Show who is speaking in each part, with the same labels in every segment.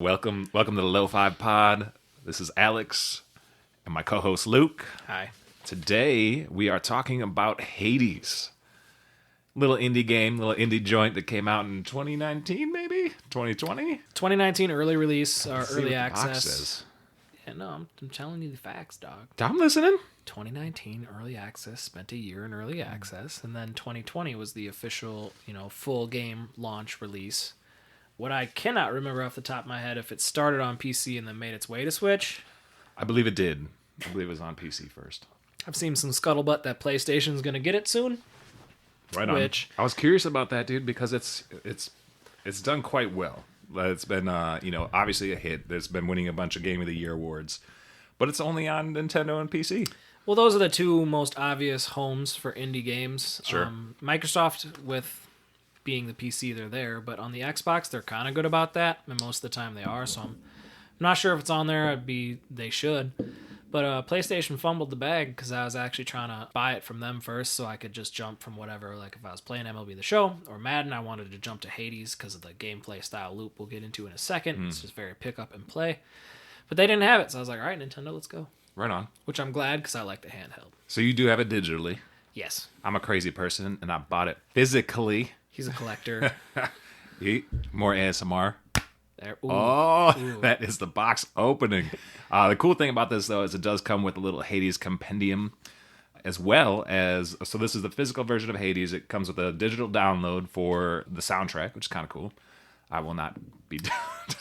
Speaker 1: Welcome to the Lo-Fi Pod. This is Alex and my co-host Luke.
Speaker 2: Hi.
Speaker 1: Today we are talking about Hades. Little indie game, little indie joint that came out in 2019, maybe 2020.
Speaker 2: 2019 early release or
Speaker 1: Let's see
Speaker 2: early
Speaker 1: what the box
Speaker 2: access.
Speaker 1: says.
Speaker 2: Yeah, no, I'm telling you the facts, dog.
Speaker 1: I'm listening.
Speaker 2: 2019 early access, spent a year in early access, and then 2020 was the official, full game launch release. What I cannot remember off the top of my head if it started on PC and then made its way to Switch.
Speaker 1: I believe it did. I believe it was on PC first.
Speaker 2: I've seen some scuttlebutt that PlayStation's going to get it soon.
Speaker 1: Right on. I was curious about that, dude, because it's done quite well. It's been obviously a hit. It's been winning a bunch of Game of the Year awards, but it's only on Nintendo and PC.
Speaker 2: Well, those are the two most obvious homes for indie games.
Speaker 1: Sure.
Speaker 2: Microsoft with being the PC, they're there, but on the Xbox, they're kind of good about that, and most of the time they are, so I'm not sure if it's on there. They should. But PlayStation fumbled the bag because I was actually trying to buy it from them first so I could just jump from whatever. Like if I was playing MLB The Show or Madden, I wanted to jump to Hades because of the gameplay style loop we'll get into in a second. It's just very pick up and play. But they didn't have it, so I was like, all right, Nintendo, let's go.
Speaker 1: Right on.
Speaker 2: Which I'm glad because I like the handheld.
Speaker 1: So you do have it digitally.
Speaker 2: Yes.
Speaker 1: I'm a crazy person, and I bought it physically.
Speaker 2: He's a collector.
Speaker 1: More ASMR.
Speaker 2: There.
Speaker 1: Ooh. That is the box opening. The cool thing about this, though, is it does come with a little Hades compendium, as well as, so this is the physical version of Hades. It comes with a digital download for the soundtrack, which is kind of cool. I will not be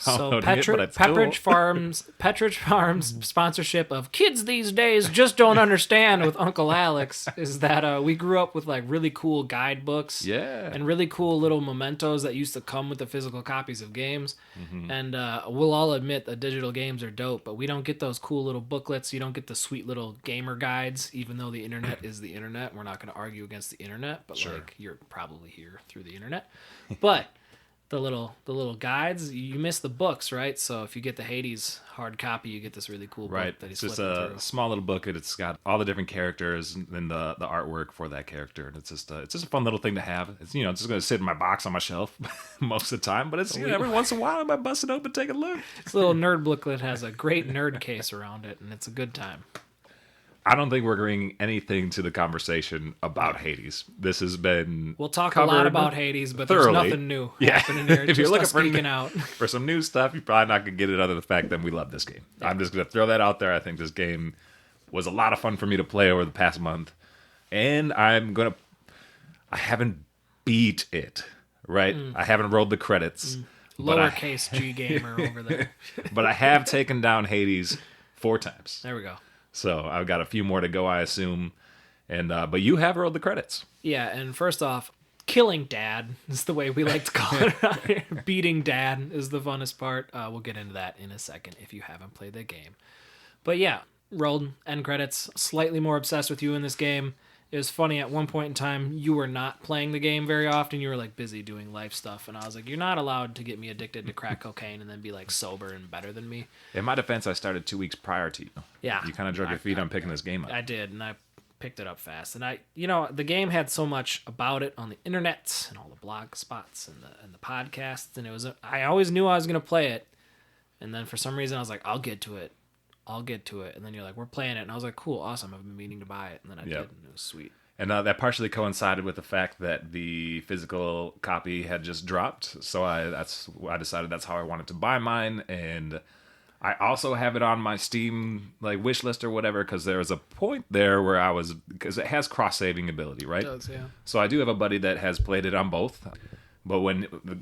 Speaker 1: downloading it, but it's
Speaker 2: Petridge Farms sponsorship of Kids These Days Just Don't Understand with Uncle Alex is that we grew up with like really cool guidebooks and really cool little mementos that used to come with the physical copies of games. Mm-hmm. And we'll all admit that digital games are dope, but we don't get those cool little booklets. You don't get the sweet little gamer guides, even though the internet is the internet. We're not going to argue against the internet, but like you're probably here through the internet. But the little guides, you miss the books, right? So if you get the Hades hard copy, you get this really cool book that he's
Speaker 1: flipping
Speaker 2: through.
Speaker 1: It's just a small little book, and it's got all the different characters and the artwork for that character, and it's just a fun little thing to have. It's it's just going to sit in my box on my shelf most of the time, but it's every once in a while I might bust it open, take a look.
Speaker 2: This little nerd booklet has a great nerd case around it, and it's a good time.
Speaker 1: I don't think we're bringing anything to the conversation about Hades. This has been
Speaker 2: We'll talk a lot about Hades, but
Speaker 1: thoroughly.
Speaker 2: There's nothing new happening here.
Speaker 1: If you're looking
Speaker 2: for
Speaker 1: some new stuff, you're probably not going to get it other than the fact that we love this game. Yeah. I'm just going to throw that out there. I think this game was a lot of fun for me to play over the past month. And I haven't beat it, right? I haven't rolled the credits.
Speaker 2: Lowercase G gamer over there.
Speaker 1: But I have taken down Hades 4 times.
Speaker 2: There we go.
Speaker 1: So I've got a few more to go, I assume. And but you have rolled the credits.
Speaker 2: Yeah, and first off, killing Dad is the way we like to call it around here. Beating Dad is the funnest part. We'll get into that in a second if you haven't played the game. But yeah, rolled end credits. Slightly more obsessed with you in this game. It was funny, at one point in time, you were not playing the game very often. You were like busy doing life stuff. And I was like, you're not allowed to get me addicted to crack cocaine and then be like sober and better than me.
Speaker 1: In my defense, I started 2 weeks prior to you.
Speaker 2: Yeah.
Speaker 1: You kind of drug your feet on picking this game up.
Speaker 2: I did, and I picked it up fast. And the game had so much about it on the internet and all the blog spots and the podcasts. And I always knew I was going to play it. And then for some reason, I was like, I'll get to it. And then you're like, we're playing it. And I was like, cool, awesome. I've been meaning to buy it. And then I did, and it was sweet.
Speaker 1: And that partially coincided with the fact that the physical copy had just dropped. So I decided that's how I wanted to buy mine. And I also have it on my Steam wish list or whatever, because there was a point there where because it has cross-saving ability, right?
Speaker 2: It does, yeah.
Speaker 1: So I do have a buddy that has played it on both. But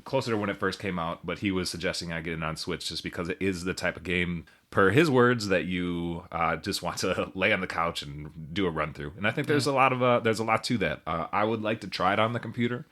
Speaker 1: closer to when it first came out, but he was suggesting I get it on Switch just because it is the type of game, per his words, that you just want to lay on the couch and do a run through. And I think there's a lot to that. I would like to try it on the computer,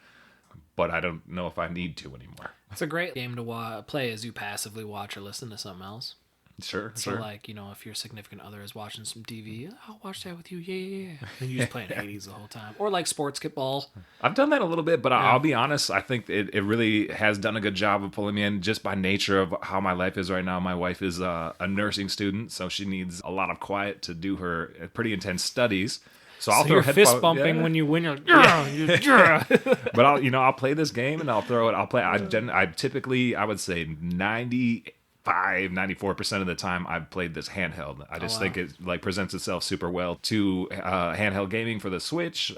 Speaker 1: but I don't know if I need to anymore.
Speaker 2: It's a great game to play as you passively watch or listen to something else.
Speaker 1: Sure.
Speaker 2: So if your significant other is watching some TV, I'll watch that with you. Yeah. And you're just playing Hades the whole time. Or like sports ball.
Speaker 1: I've done that a little bit, but I'll be honest, I think it really has done a good job of pulling me in just by nature of how my life is right now. My wife is a nursing student, so she needs a lot of quiet to do her pretty intense studies. So I'll throw
Speaker 2: you're fist bumping when you win. You're like,
Speaker 1: But I'll play this game and I'll throw it. I typically, I would say 98% 94% of the time I've played this handheld. I just think it like presents itself super well to handheld gaming for the Switch.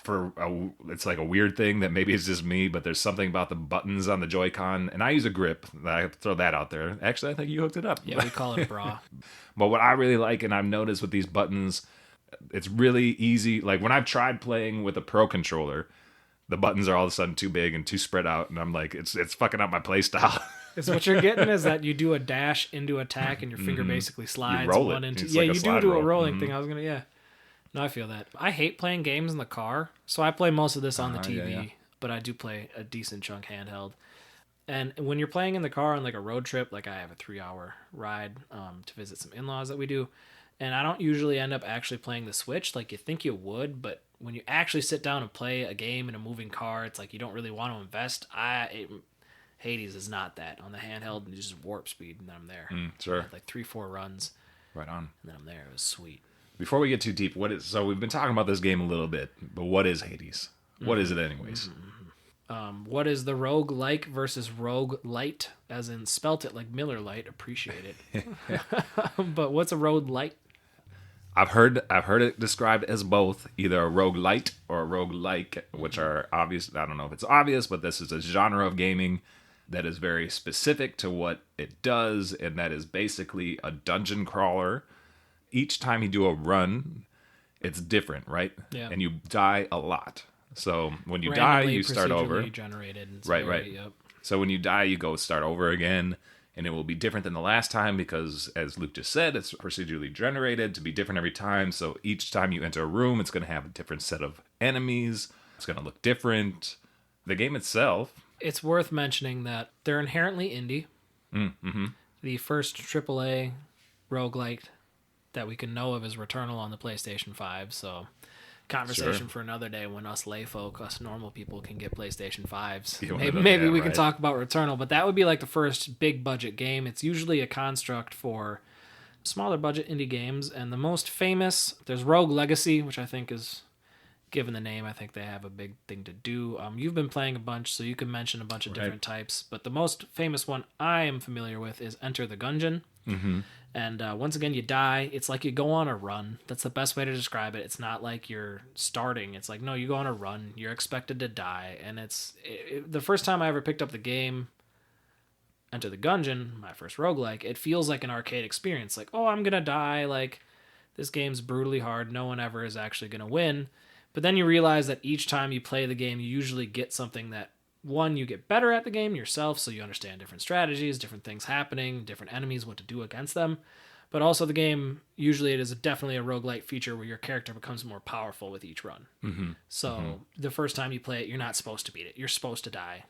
Speaker 1: It's like a weird thing that maybe it's just me, but there's something about the buttons on the Joy-Con, and I use a grip. I throw that out there. Actually, I think you hooked it up.
Speaker 2: Yeah, we call it bra.
Speaker 1: But what I really like, and I've noticed with these buttons, it's really easy. Like when I've tried playing with a Pro controller, the buttons are all of a sudden too big and too spread out, and I'm like, it's fucking up my play style.
Speaker 2: Is what you're getting is that you do a dash into attack, and your finger basically slides one into.
Speaker 1: It's
Speaker 2: yeah,
Speaker 1: like
Speaker 2: you do a rolling
Speaker 1: mm-hmm.
Speaker 2: thing. I was gonna No, I feel that. I hate playing games in the car, so I play most of this on the TV, but I do play a decent chunk handheld. And when you're playing in the car on like a road trip, like I have a 3-hour ride to visit some in-laws that we do, and I don't usually end up actually playing the Switch like you think you would, but when you actually sit down and play a game in a moving car, it's like you don't really want to invest. Hades is not that. On the handheld, and just warp speed, and then I'm there.
Speaker 1: Sure.
Speaker 2: I had like 3-4 runs.
Speaker 1: Right on.
Speaker 2: And then I'm there. It was sweet.
Speaker 1: Before we get too deep, so we've been talking about this game a little bit, but what is Hades? What is it anyways?
Speaker 2: What is the rogue like versus rogue light, as in spelt it like Miller Lite, appreciate it. But what's a rogue light?
Speaker 1: I've heard it described as both, either a rogue light or a rogue like, which are obvious. I don't know if it's obvious, but this is a genre of gaming that is very specific to what it does, and that is basically a dungeon crawler. Each time you do a run, it's different, right?
Speaker 2: Yeah.
Speaker 1: And you die a lot. So when you
Speaker 2: Randomly,
Speaker 1: die, you start over.
Speaker 2: Generated.
Speaker 1: Right.
Speaker 2: Yep.
Speaker 1: So when you die, you go start over again, and it will be different than the last time because, as Luke just said, it's procedurally generated to be different every time. So each time you enter a room, it's going to have a different set of enemies. It's going to look different. The game itself...
Speaker 2: It's worth mentioning that they're inherently indie.
Speaker 1: Mm-hmm.
Speaker 2: The first AAA roguelike that we can know of is Returnal on the PlayStation 5, so conversation for another day when us layfolk, us normal people can get PlayStation 5s. Maybe we can talk about Returnal, but that would be like the first big budget game. It's usually a construct for smaller budget indie games, and the most famous, there's Rogue Legacy, which I think is... Given the name, I think they have a big thing to do. You've been playing a bunch, so you can mention a bunch of different types. But the most famous one I am familiar with is Enter the Gungeon.
Speaker 1: Mm-hmm.
Speaker 2: And once again, you die. It's like you go on a run. That's the best way to describe it. It's not like you're starting. It's like, no, you go on a run. You're expected to die. And the first time I ever picked up the game, Enter the Gungeon, my first roguelike, it feels like an arcade experience. Like, oh, I'm going to die. Like, this game's brutally hard. No one ever is actually going to win. But then you realize that each time you play the game, you usually get something that, one, you get better at the game yourself, so you understand different strategies, different things happening, different enemies, what to do against them. But also the game, usually it is definitely a roguelite feature where your character becomes more powerful with each run.
Speaker 1: Mm-hmm.
Speaker 2: So the first time you play it, you're not supposed to beat it. You're supposed to die.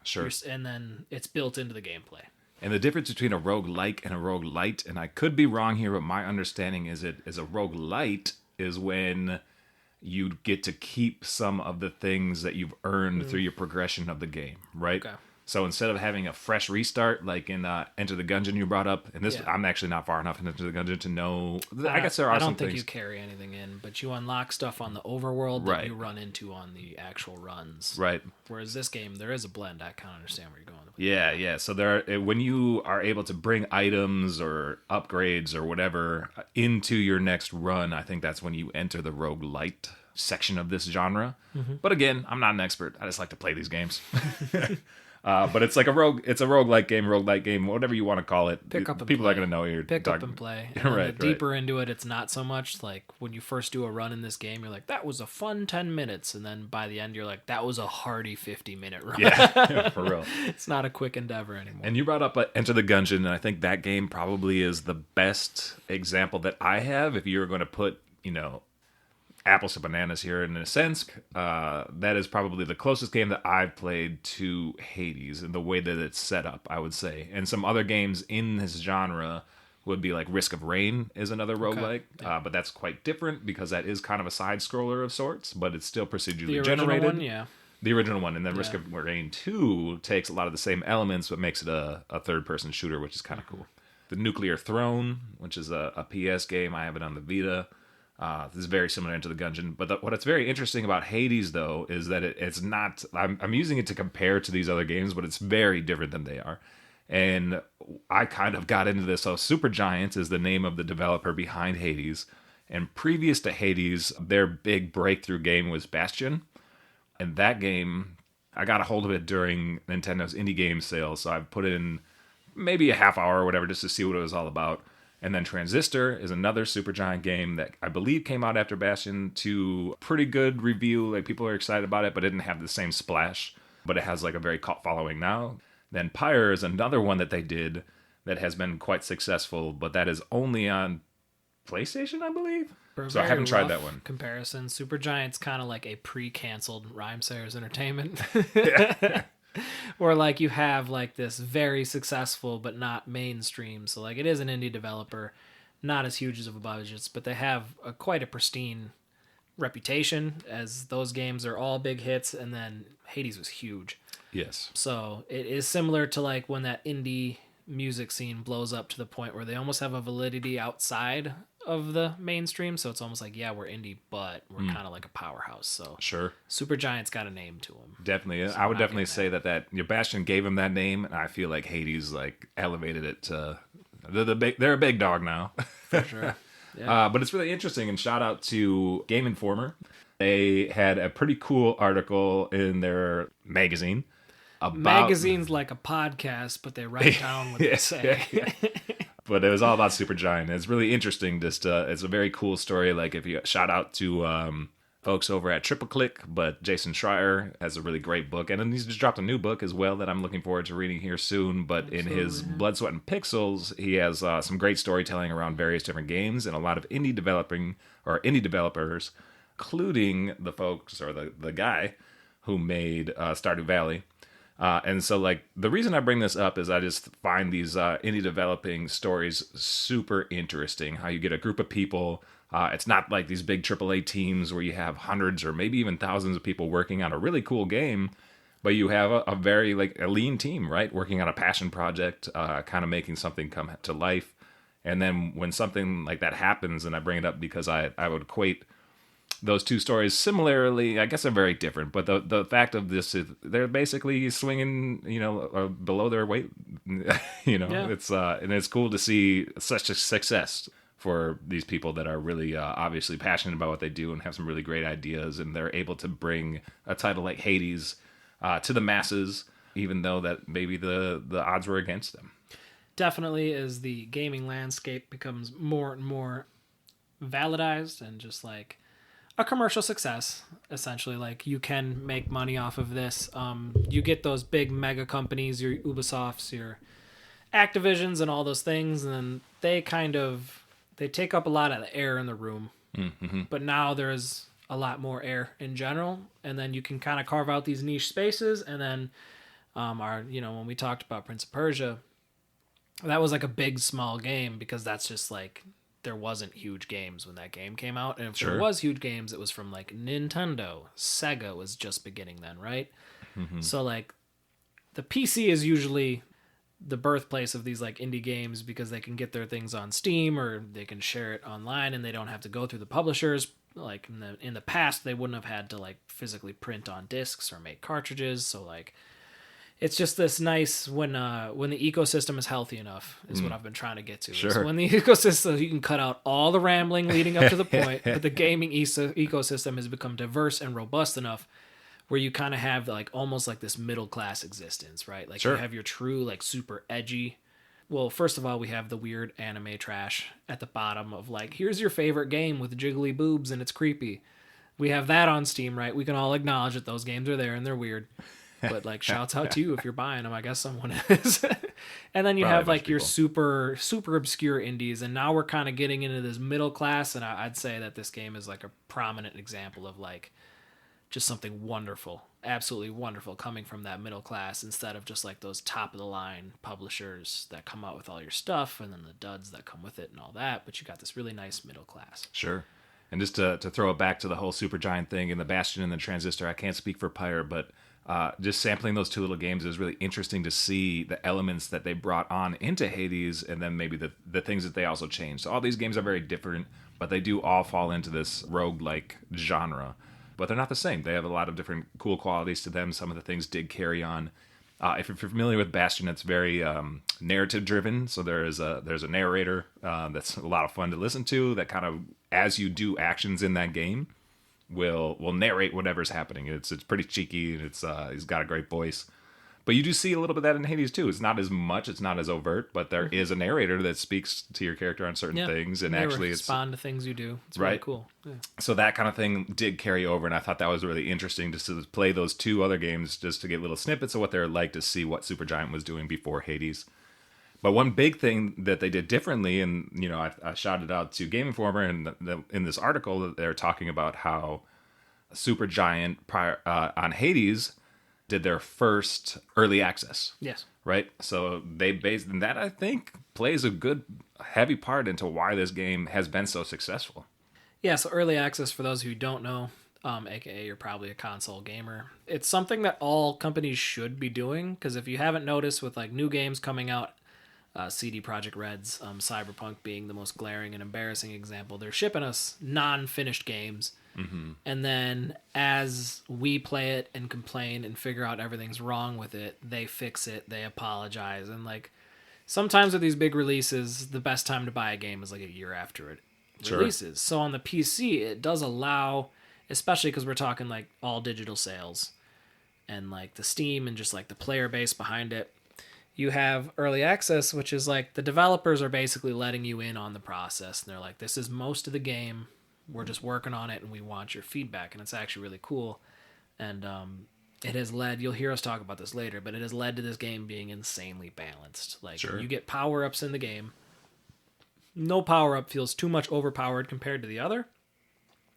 Speaker 1: Sure.
Speaker 2: And then it's built into the gameplay.
Speaker 1: And the difference between a roguelike and a roguelite, and I could be wrong here, but my understanding is a roguelite is when... you get to keep some of the things that you've earned through your progression of the game, right? Okay. So instead of having a fresh restart, like in Enter the Gungeon you brought up, and this I'm actually not far enough into the Gungeon to know. I guess there are some things. I don't think
Speaker 2: you carry anything in, but you unlock stuff on the overworld that you run into on the actual runs.
Speaker 1: Right.
Speaker 2: Whereas this game, there is a blend. I kind of understand where you're going.
Speaker 1: Yeah. So when you are able to bring items or upgrades or whatever into your next run, I think that's when you enter the roguelite section of this genre. Mm-hmm. But again, I'm not an expert. I just like to play these games. But it's like a roguelike game, whatever you want to call it.
Speaker 2: Pick up and
Speaker 1: people
Speaker 2: play.
Speaker 1: are going to know you're
Speaker 2: pick up and play. And right. The deeper into it, it's not so much like when you first do a run in this game, you're like, that was a fun 10 minutes, and then by the end, you're like, that was a hearty 50-minute run.
Speaker 1: Yeah, for real.
Speaker 2: It's not a quick endeavor anymore.
Speaker 1: And you brought up Enter the Gungeon, and I think that game probably is the best example that I have. If you were going to put, apples to bananas here in a sense, that is probably the closest game that I've played to Hades in the way that it's set up, I would say. And some other games in this genre would be like Risk of Rain is another roguelike, but that's quite different because that is kind of a side scroller of sorts, but it's still procedurally generated.
Speaker 2: One, yeah.
Speaker 1: The original one, and then Risk of Rain 2 takes a lot of the same elements but makes it a third-person shooter, which is kind of cool. The Nuclear Throne, which is a PS game, I have it on the Vita. This is very similar to the Gungeon, but what's very interesting about Hades, though, is that it's not. I'm using it to compare to these other games, but it's very different than they are. And I kind of got into this. So Supergiant is the name of the developer behind Hades. And previous to Hades, their big breakthrough game was Bastion. And that game, I got a hold of it during Nintendo's indie game sale. So I've put in maybe a half hour or whatever just to see what it was all about. And then Transistor is another Supergiant game that I believe came out after Bastion to pretty good review. Like, people are excited about it, but it didn't have the same splash. But it has like a very cult following now. Then Pyre is another one that they did that has been quite successful, but that is only on PlayStation, I believe. So I haven't tried that one.
Speaker 2: Comparison. Supergiant's kind of like a pre-canceled Rhymesayers Entertainment. Or like you have like this very successful but not mainstream. So like it is an indie developer, not as huge as of a budgets, but they have quite a pristine reputation, as those games are all big hits, and then Hades was huge.
Speaker 1: Yes.
Speaker 2: So it is similar to like when that indie music scene blows up to the point where they almost have a validity outside of the mainstream. So it's almost like, yeah, we're indie, but we're kind of like a powerhouse. So
Speaker 1: sure,
Speaker 2: Supergiant's got a name to him.
Speaker 1: Definitely. So I would definitely say that Bastion gave him that name, and I feel like Hades like elevated it to they're a big dog now.
Speaker 2: For sure. Yeah.
Speaker 1: But it's really interesting, and shout out to Game Informer. They had a pretty cool article in their magazine about...
Speaker 2: Magazine's like a podcast, but they write down what they say.
Speaker 1: But it was all about Supergiant. It's really interesting. Just it's a very cool story. Like, if you shout out to folks over at Triple Click, but Jason Schreier has a really great book, and then he's just dropped a new book as well that I'm looking forward to reading here soon. But in his Blood, Sweat, and Pixels, he has some great storytelling around various different games and a lot of indie developers, including the folks or the guy who made Stardew Valley. And so, like, the reason I bring this up is I just find these indie developing stories super interesting. How you get a group of people. It's not like these big AAA teams where you have hundreds or maybe even thousands of people working on a really cool game, but you have a very, like, a lean team, right? Working on a passion project, kind of making something come to life. And then when something like that happens, and I bring it up because I would equate those two stories similarly. I guess they're very different, but the fact of this is they're basically swinging, below their weight. It's and it's cool to see such a success for these people that are really obviously passionate about what they do and have some really great ideas, and they're able to bring a title like Hades to the masses, even though that maybe the odds were against them.
Speaker 2: Definitely, as the gaming landscape becomes more and more validized and just like a commercial success, essentially. Like, you can make money off of this. You get those big mega companies, your Ubisofts, your Activisions, and all those things, and then they take up a lot of the air in the room. Mm-hmm. But now there's a lot more air in general, and then you can kind of carve out these niche spaces. And then when we talked about Prince of Persia, that was like a big small game, because that's just like, there wasn't huge games when that game came out. And if there was huge games, it was from like Nintendo. Sega was just beginning then, right? Mm-hmm. So like the PC is usually the birthplace of these like indie games, because they can get their things on Steam or they can share it online and they don't have to go through the publishers. Like in the past, they wouldn't have had to like physically print on discs or make cartridges. So like, it's just this nice when the ecosystem is healthy enough is what I've been trying to get to.
Speaker 1: Sure.
Speaker 2: So when the ecosystem, you can cut out all the rambling leading up to the point, but the gaming ecosystem has become diverse and robust enough where you kind of have like almost like this middle class existence, right? Like, you have your true like super edgy. Well, first of all, we have the weird anime trash at the bottom of like, here's your favorite game with jiggly boobs and it's creepy. We have that on Steam, right? We can all acknowledge that those games are there and they're weird. But like, shouts out to you if you're buying them. I guess someone is. And then you have like your super super obscure indies, and now we're kind of getting into this middle class. And I'd say that this game is like a prominent example of like just something wonderful, absolutely wonderful, coming from that middle class, instead of just like those top of the line publishers that come out with all your stuff and then the duds that come with it and all that. But you got this really nice middle class.
Speaker 1: Sure. And just to throw it back to the whole Supergiant thing and the Bastion and the Transistor, I can't speak for Pyre, but just sampling those two little games is really interesting to see the elements that they brought on into Hades, and then maybe the things that they also changed. So all these games are very different, but they do all fall into this roguelike genre. But they're not the same. They have a lot of different cool qualities to them. Some of the things did carry on If you're familiar with Bastion, it's very narrative driven. So there's a narrator that's a lot of fun to listen to. That kind of, as you do actions in that game, will narrate whatever's happening. It's pretty cheeky. And he's got a great voice. But you do see a little bit of that in Hades too. It's not as much, it's not as overt, but there is a narrator that speaks to your character on certain things, and actually
Speaker 2: respond to things you do. It's
Speaker 1: right?
Speaker 2: Really cool. Yeah.
Speaker 1: So that kind of thing did carry over, and I thought that was really interesting just to play those two other games, just to get little snippets of what they're like, to see what Supergiant was doing before Hades. But one big thing that they did differently, and I shouted out to Game Informer in this article that they're talking about how Supergiant on Hades did their first early access.
Speaker 2: Yes.
Speaker 1: Right? So they based, and that I think plays a good heavy part into why this game has been so successful.
Speaker 2: Yeah, so early access, for those who don't know, aka you're probably a console gamer, it's something that all companies should be doing, because if you haven't noticed with like new games coming out, CD Projekt Red's Cyberpunk being the most glaring and embarrassing example, they're shipping us non-finished games. Mm-hmm. And then as we play it and complain and figure out everything's wrong with it, they fix it, they apologize. And like sometimes with these big releases, the best time to buy a game is like a year after it releases. So on the PC, it does allow, especially because we're talking like all digital sales and like the Steam and just like the player base behind it, you have early access, which is like the developers are basically letting you in on the process. And they're like, this is most of the game. We're just working on it and we want your feedback. And it's actually really cool. And it has led, you'll hear us talk about this later, but it has led to this game being insanely balanced. Like you get power-ups in the game. No power-up feels too much overpowered compared to the other.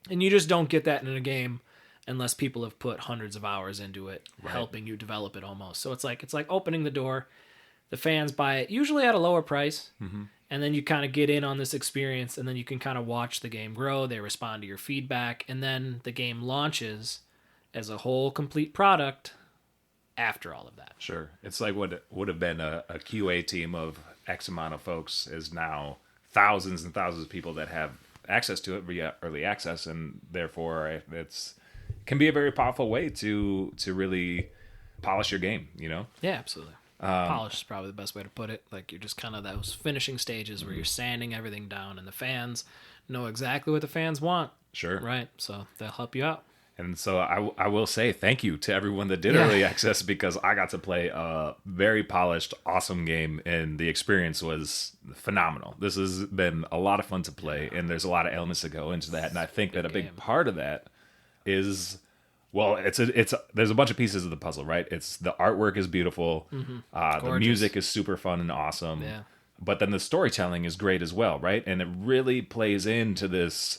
Speaker 2: And you just don't get that in a game unless people have put hundreds of hours into it, helping you develop it almost. So it's like opening the door. The fans buy it usually at a lower price. Mm-hmm. And then you kind of get in on this experience, and then you can kind of watch the game grow. They respond to your feedback, and then the game launches as a whole complete product after all of that.
Speaker 1: Sure. It's like what would have been a QA team of X amount of folks is now thousands and thousands of people that have access to it via early access, and therefore it can be a very powerful way to really polish your game,
Speaker 2: Yeah, absolutely. Polish is probably the best way to put it. Like you're just kind of those finishing stages where you're sanding everything down, and the fans know exactly what the fans want.
Speaker 1: Sure.
Speaker 2: Right. So they'll help you out.
Speaker 1: And so I will say thank you to everyone that did early access, because I got to play a very polished, awesome game, and the experience was phenomenal. This has been a lot of fun to play, and there's a lot of elements that go into that. And I think that a big part of that is, well, there's a bunch of pieces of the puzzle, right? It's the artwork is beautiful, the music is super fun and awesome, but then the storytelling is great as well, right? And it really plays into this,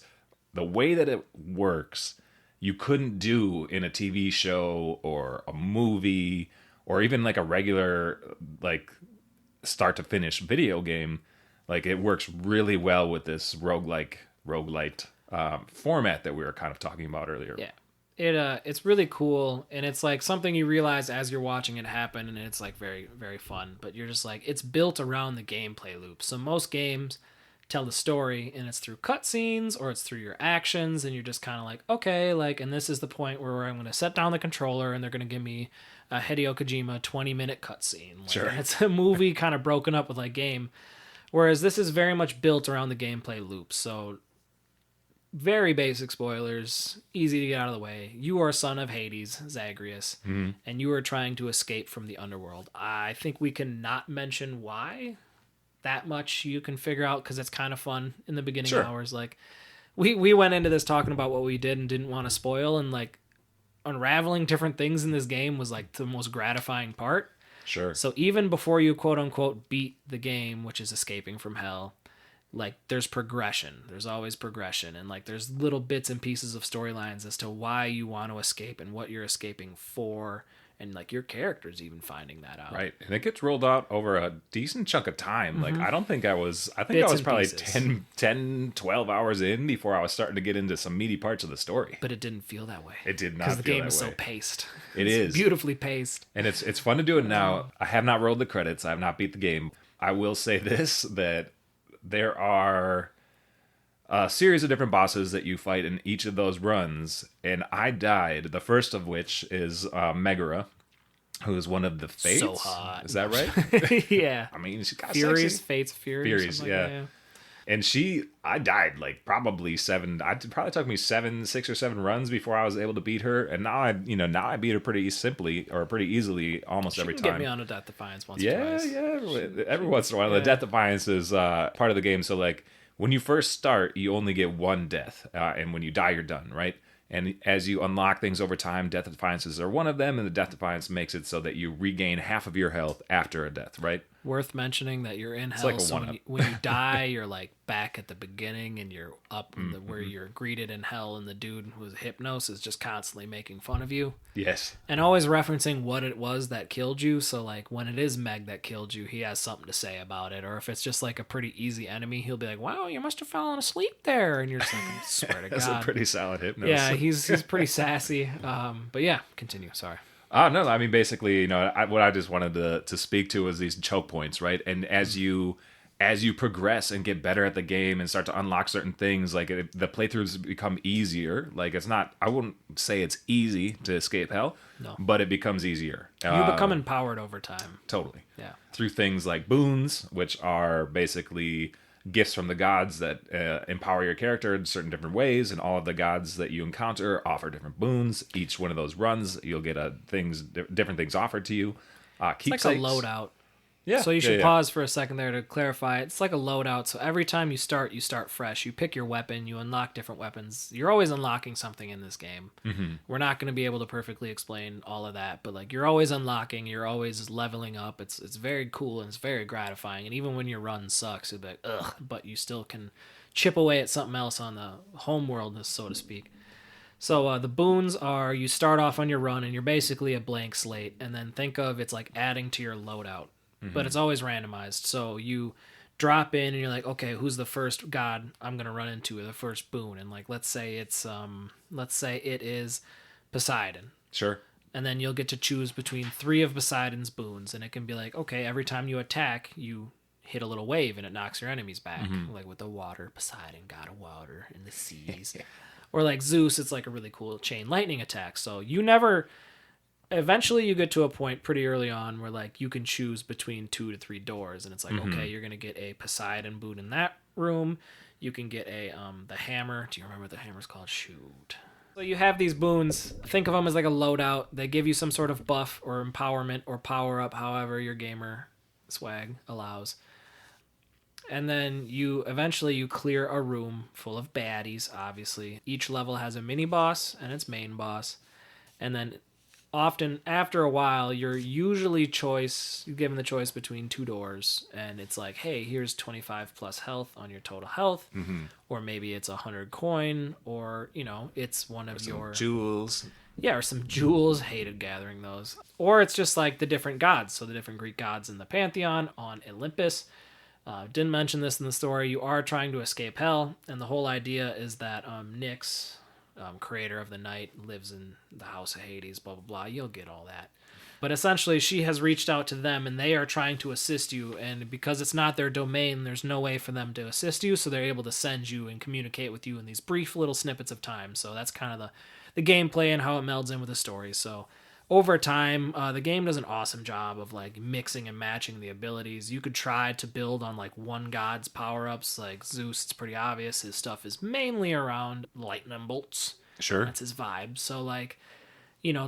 Speaker 1: the way that it works. You couldn't do in a TV show or a movie or even like a regular like start to finish video game. Like it works really well with this roguelite format that we were kind of talking about earlier.
Speaker 2: Yeah. It's really cool, and it's like something you realize as you're watching it happen, and it's like very, very fun. But you're just like, it's built around the gameplay loop. So most games tell the story, and it's through cutscenes or it's through your actions, and you're just kind of like, okay, like, and this is the point where I'm going to set down the controller, and they're going to give me a Hideo Kojima 20-minute cutscene. Like,
Speaker 1: sure.
Speaker 2: It's a movie kind of broken up with like game, whereas this is very much built around the gameplay loop. So very basic spoilers, easy to get out of the way. You are a son of Hades, Zagreus, and you are trying to escape from the underworld. I think we can not mention why. That much you can figure out because it's kind of fun in the beginning hours. Like we went into this talking about what we did and didn't want to spoil, and like unraveling different things in this game was like the most gratifying part.
Speaker 1: Sure.
Speaker 2: So even before you quote unquote beat the game, which is escaping from hell, like there's progression. There's always progression, and like there's little bits and pieces of storylines as to why you want to escape and what you're escaping for. And like your character's even finding that out.
Speaker 1: Right. And it gets rolled out over a decent chunk of time. Like I think I was probably 10, 12 hours in before I was starting to get into some meaty parts of the story.
Speaker 2: But it didn't feel that way.
Speaker 1: It did not
Speaker 2: feel that way. Because the game is
Speaker 1: so
Speaker 2: paced.
Speaker 1: It is.
Speaker 2: Beautifully paced.
Speaker 1: And it's fun to do it now. I have not rolled the credits. I have not beat the game. I will say this, that there are a series of different bosses that you fight in each of those runs, and I died, the first of which is Megara, who is one of the Fates.
Speaker 2: So hot.
Speaker 1: Is that right?
Speaker 2: Yeah.
Speaker 1: I mean, she got
Speaker 2: Furies,
Speaker 1: sexy.
Speaker 2: Fates, Furies.
Speaker 1: Yeah. And I died like probably 7. It probably took me 6 or 7 runs before I was able to beat her. And now I beat her pretty simply or pretty easily almost every time.
Speaker 2: Get me on a Death Defiance once or twice.
Speaker 1: Yeah. Every once in a while. The Death Defiance is part of the game. So like when you first start, you only get 1 death. And when you die, you're done, right? And as you unlock things over time, Death Defiances are one of them, and the Death Defiance makes it so that you regain half of your health after a death, right?
Speaker 2: Worth mentioning that you're in hell,
Speaker 1: like
Speaker 2: so when you die, you're like back at the beginning, and you're up where you're greeted in hell, and the dude who's Hypnos is just constantly making fun of you.
Speaker 1: Yes.
Speaker 2: And always referencing what it was that killed you, so like when it is Meg that killed you, he has something to say about it, or if it's just like a pretty easy enemy, he'll be like, wow, you must have fallen asleep there, and you're just like, I swear to God.
Speaker 1: That's a pretty solid Hypnos.
Speaker 2: Yeah, he's pretty sassy, but yeah, continue, sorry.
Speaker 1: No, I mean, basically, what I just wanted to speak to was these choke points, right? And as you progress and get better at the game and start to unlock certain things, like the playthroughs become easier. Like I wouldn't say it's easy to escape hell,
Speaker 2: no,
Speaker 1: but it becomes easier.
Speaker 2: You become empowered over time.
Speaker 1: Totally.
Speaker 2: Yeah.
Speaker 1: Through things like boons, which are basically gifts from the gods that empower your character in certain different ways, and all of the gods that you encounter offer different boons. Each one of those runs, you'll get different things offered to you.
Speaker 2: It's like a loadout.
Speaker 1: Yeah.
Speaker 2: So you should pause for a second there to clarify. It's like a loadout. So every time you start fresh. You pick your weapon. You unlock different weapons. You're always unlocking something in this game. Mm-hmm. We're not going to be able to perfectly explain all of that, but like you're always unlocking. You're always leveling up. It's very cool and it's very gratifying. And even when your run sucks, you'll be like, ugh, but you still can chip away at something else on the home world, so to speak. So the boons are you start off on your run and you're basically a blank slate. And then think of it's like adding to your loadout. But it's always randomized. So you drop in and you're like, okay, who's the first god I'm gonna run into, or the first boon? And like, let's say it is Poseidon.
Speaker 1: Sure.
Speaker 2: And then you'll get to choose between 3 of Poseidon's boons, and it can be like, okay, every time you attack, you hit a little wave and it knocks your enemies back, like with the water, Poseidon, god of water, and the seas. Or like Zeus, it's like a really cool chain lightning attack. So eventually you get to a point pretty early on where like you can choose between 2 to 3 doors, and it's like, okay, you're gonna get a Poseidon boon in that room. You can get the hammer. Do you remember what the hammer's called? Shoot. So you have these boons. Think of them as like a loadout. They give you some sort of buff or empowerment or power up, however your gamer swag allows. And then you eventually clear a room full of baddies, obviously. Each level has a mini boss and its main boss. And then often after a while you're given the choice between 2 doors, and it's like, hey, here's 25 plus health on your total health, or maybe it's 100 coin, or it's one of your
Speaker 1: jewels,
Speaker 2: or some jewels. Hated gathering those. Or it's just like the different gods, so the different Greek gods in the pantheon on Olympus. Didn't mention this in the story. You are trying to escape hell, and the whole idea is that Nyx, creator of the night, lives in the house of Hades, blah blah blah. You'll get all that, but essentially she has reached out to them and they are trying to assist you, and because it's not their domain, there's no way for them to assist you, so they're able to send you and communicate with you in these brief little snippets of time. So that's kind of the gameplay and how it melds in with the story. So over time, the game does an awesome job of like mixing and matching the abilities. You could try to build on like one god's power-ups. Like Zeus, it's pretty obvious his stuff is mainly around lightning bolts.
Speaker 1: Sure.
Speaker 2: That's his vibe. So like,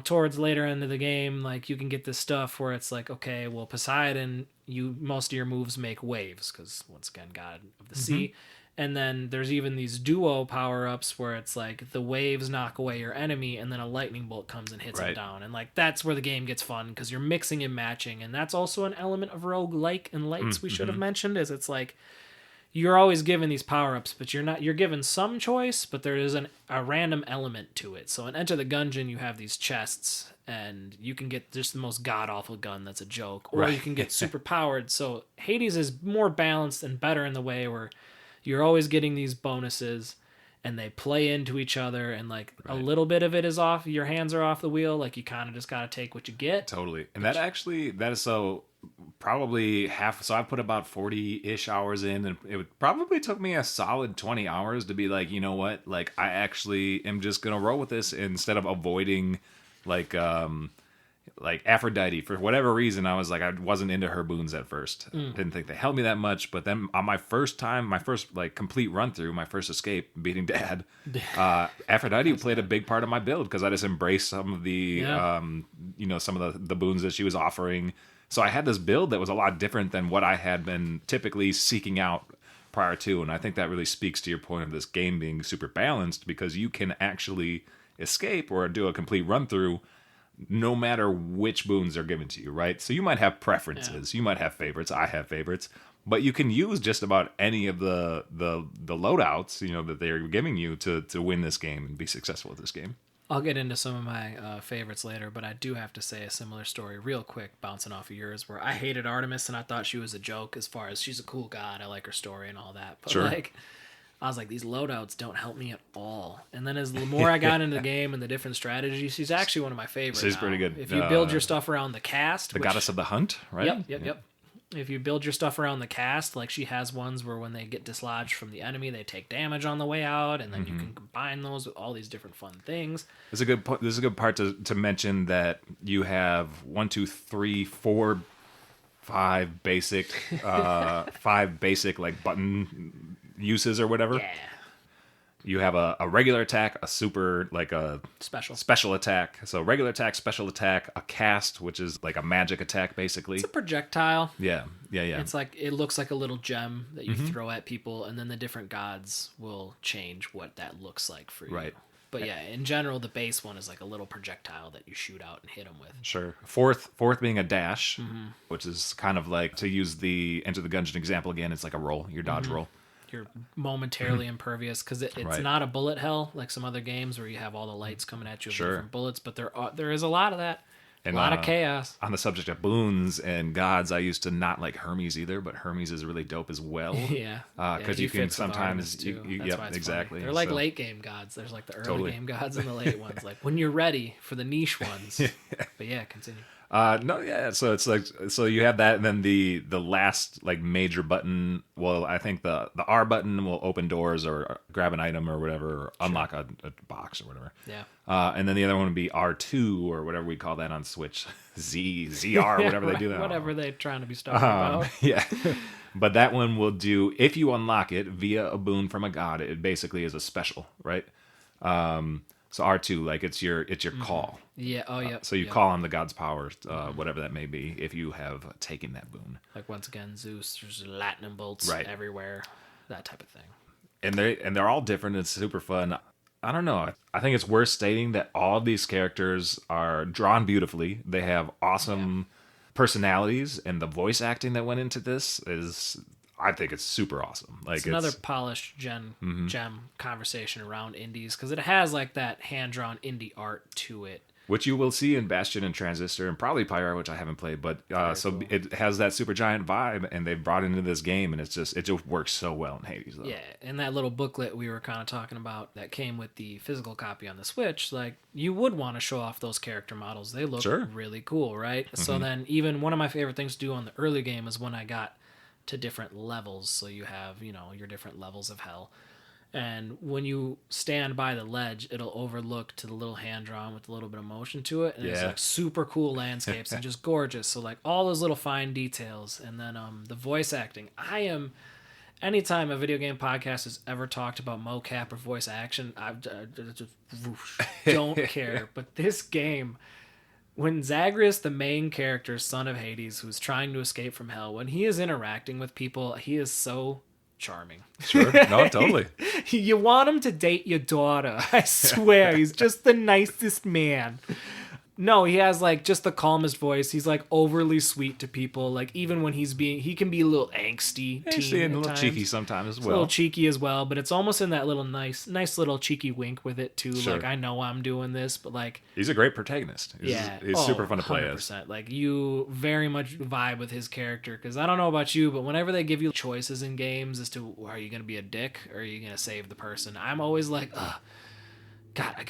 Speaker 2: towards later into the game, like you can get this stuff where it's like, okay, well, Poseidon, most of your moves make waves because once again, god of the sea. And then there's even these duo power-ups where it's like the waves knock away your enemy and then a lightning bolt comes and hits him down. And like that's where the game gets fun because you're mixing and matching. And that's also an element of roguelike and lights we should have mentioned, is it's like you're always given these power-ups, but you're given some choice, but there is a random element to it. So in Enter the Gungeon, you have these chests, and you can get just the most god-awful gun that's a joke. Or you can get super powered. So Hades is more balanced and better in the way where you're always getting these bonuses, and they play into each other, and like a little bit of it is off. Your hands are off the wheel. Like you kind of just got to take what you get.
Speaker 1: Totally. And that is so probably half. So I put about 40-ish hours in, and it probably took me a solid 20 hours to be like, you know what? Like I actually am just going to roll with this instead of avoiding like like Aphrodite, for whatever reason, I was like, I wasn't into her boons at first. Didn't think they helped me that much. But then on my first like complete run through, my first escape, beating Dad, Aphrodite played a big part of my build because I just embraced some of the, some of the boons that she was offering. So I had this build that was a lot different than what I had been typically seeking out prior to. And I think that really speaks to your point of this game being super balanced, because you can actually escape or do a complete run through no matter which boons are given to you, right? So you might have preferences, you might have favorites, I have favorites, but you can use just about any of the loadouts, that they're giving you to win this game and be successful at this game.
Speaker 2: I'll get into some of my favorites later, but I do have to say a similar story real quick, bouncing off of yours, where I hated Artemis and I thought she was a joke as far as she's a cool god, I like her story and all that, but I was like, these loadouts don't help me at all. And then as the more I got into the game and the different strategies, she's actually one of my favorites.
Speaker 1: She's pretty good.
Speaker 2: If you build your stuff around the cast.
Speaker 1: The goddess of the hunt, right?
Speaker 2: Yep. If you build your stuff around the cast, like she has ones where when they get dislodged from the enemy, they take damage on the way out, and then you can combine those with all these different fun things.
Speaker 1: This is a good part to mention that you have 5 basic like button uses or whatever.
Speaker 2: Yeah.
Speaker 1: You have a regular attack, a super, like a special attack. So regular attack, special attack, a cast, which is like a magic attack, basically.
Speaker 2: It's a projectile.
Speaker 1: Yeah.
Speaker 2: It's like, it looks like a little gem that you throw at people, and then the different gods will change what that looks like for you.
Speaker 1: Right.
Speaker 2: But yeah, in general, the base one is like a little projectile that you shoot out and hit them with.
Speaker 1: Sure. Fourth being a dash, which is kind of like, to use the Enter the Gungeon example again, it's like a roll, your dodge roll.
Speaker 2: You're momentarily impervious because it's not a bullet hell like some other games where you have all the lights coming at you with different bullets, but there is a lot of that. And a lot of chaos.
Speaker 1: On the subject of boons and gods, I used to not like Hermes either, but Hermes is really dope as well.
Speaker 2: Yeah.
Speaker 1: Because you can sometimes...
Speaker 2: That's
Speaker 1: exactly.
Speaker 2: Funny. They're like late game gods. There's like the early game gods and the late ones. Like when you're ready for the niche ones. But yeah, continue.
Speaker 1: So it's like, so you have that, and then the last like major button, well, I think the R button will open doors or grab an item or whatever, or unlock a box or whatever.
Speaker 2: Yeah.
Speaker 1: And then the other one would be R2 or whatever we call that on Switch. ZR, whatever they do that.
Speaker 2: Whatever they're trying to be talking about.
Speaker 1: Yeah. But that one will do, if you unlock it via a boon from a god, it basically is a special, right? So R2, like it's your call.
Speaker 2: Yeah. Oh, yeah.
Speaker 1: So you call on the god's power, whatever that may be, if you have taken that boon.
Speaker 2: Like once again, Zeus, there's lightning bolts everywhere, that type of thing.
Speaker 1: And they're all different. It's super fun. I don't know. I think it's worth stating that all of these characters are drawn beautifully. They have awesome personalities, and the voice acting that went into this is, I think it's super awesome. Like
Speaker 2: it's another polished gem conversation around indies, because it has like that hand-drawn indie art to it.
Speaker 1: Which you will see in Bastion and Transistor and probably Pyre, which I haven't played, but cool. It has that Supergiant vibe, and they've brought it into this game, and it just works so well in Hades, though.
Speaker 2: Yeah, and that little booklet we were kind of talking about that came with the physical copy on the Switch, like, you would want to show off those character models. They look really cool, right? So then even one of my favorite things to do on the early game is when I got to different levels. So you have, your different levels of hell. And when you stand by the ledge, it'll overlook to the little hand drawn with a little bit of motion to it. And it's like super cool landscapes and just gorgeous. So like all those little fine details. And then the voice acting. Anytime a video game podcast has ever talked about mocap or voice action, I just don't care. But this game, when Zagreus, the main character, son of Hades, who's trying to escape from hell, when he is interacting with people, he is so charming.
Speaker 1: Sure. No, totally.
Speaker 2: You want him to date your daughter. I swear. He's just the nicest man. No, he has like just the calmest voice. He's like overly sweet to people. Like even when he can be a little angsty
Speaker 1: and a little cheeky sometimes as well.
Speaker 2: A little cheeky as well, but it's almost in that little nice little cheeky wink with it too. Sure. Like I know I'm doing this, but like
Speaker 1: he's a great protagonist. He's super fun to play
Speaker 2: 100%. As. Like you very much vibe with his character, because I don't know about you, but whenever they give you choices in games as to are you going to be a dick or are you going to save the person, I'm always like, ugh. God, I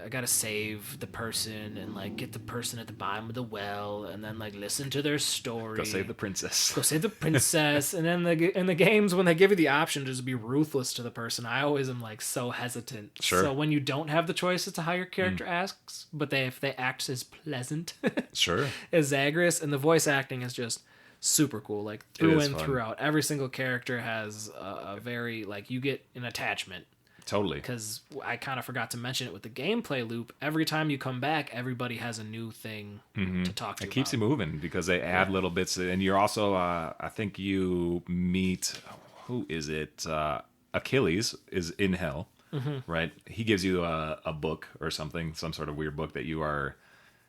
Speaker 2: gotta save the person and like get the person at the bottom of the well, and then like listen to their story.
Speaker 1: Go save the princess.
Speaker 2: Go save the princess. And then in the games, when they give you the option to just be ruthless to the person, I always am like so hesitant.
Speaker 1: Sure.
Speaker 2: So when you don't have the choice as to how your character asks, but if they act as pleasant,
Speaker 1: sure,
Speaker 2: as Zagreus, and the voice acting is just super cool. Like through and
Speaker 1: fun.
Speaker 2: throughout, every single character has a very like you get an attachment.
Speaker 1: Totally.
Speaker 2: Because I kind of forgot to mention it with the gameplay loop. Every time you come back, everybody has a new thing to talk to you
Speaker 1: It keeps
Speaker 2: about.
Speaker 1: you moving because they add little bits. And you're also, I think you meet, who is it? Achilles is in hell, right? He gives you a book or something, some sort of weird book that you are...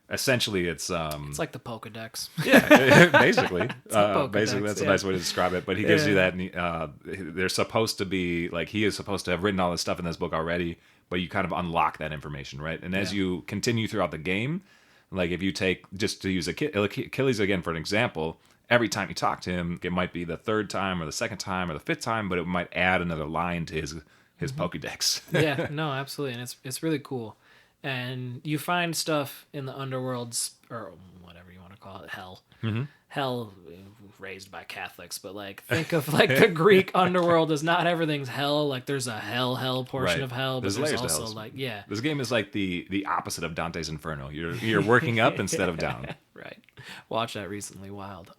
Speaker 1: Essentially, it's
Speaker 2: like the Pokedex.
Speaker 1: Yeah, basically.
Speaker 2: Pokedex,
Speaker 1: Basically, that's a nice way to describe it. But he gives you that, and they're supposed to be like he is supposed to have written all this stuff in this book already. But you kind of unlock that information, right? And as you continue throughout the game, like if you take just to use Achilles again for an example, every time you talk to him, it might be the third time or the second time or the fifth time, but it might add another line to his Pokedex.
Speaker 2: Yeah, no, absolutely, and it's really cool. And you find stuff in the underworlds, or whatever you want to call it, hell. Hell, raised by Catholics, but like think of like the Greek underworld as not everything's hell. Like there's a hell portion of hell, but there's also like
Speaker 1: This game is like the opposite of Dante's Inferno. You're working up instead of down.
Speaker 2: Right. Watched that recently. Wild.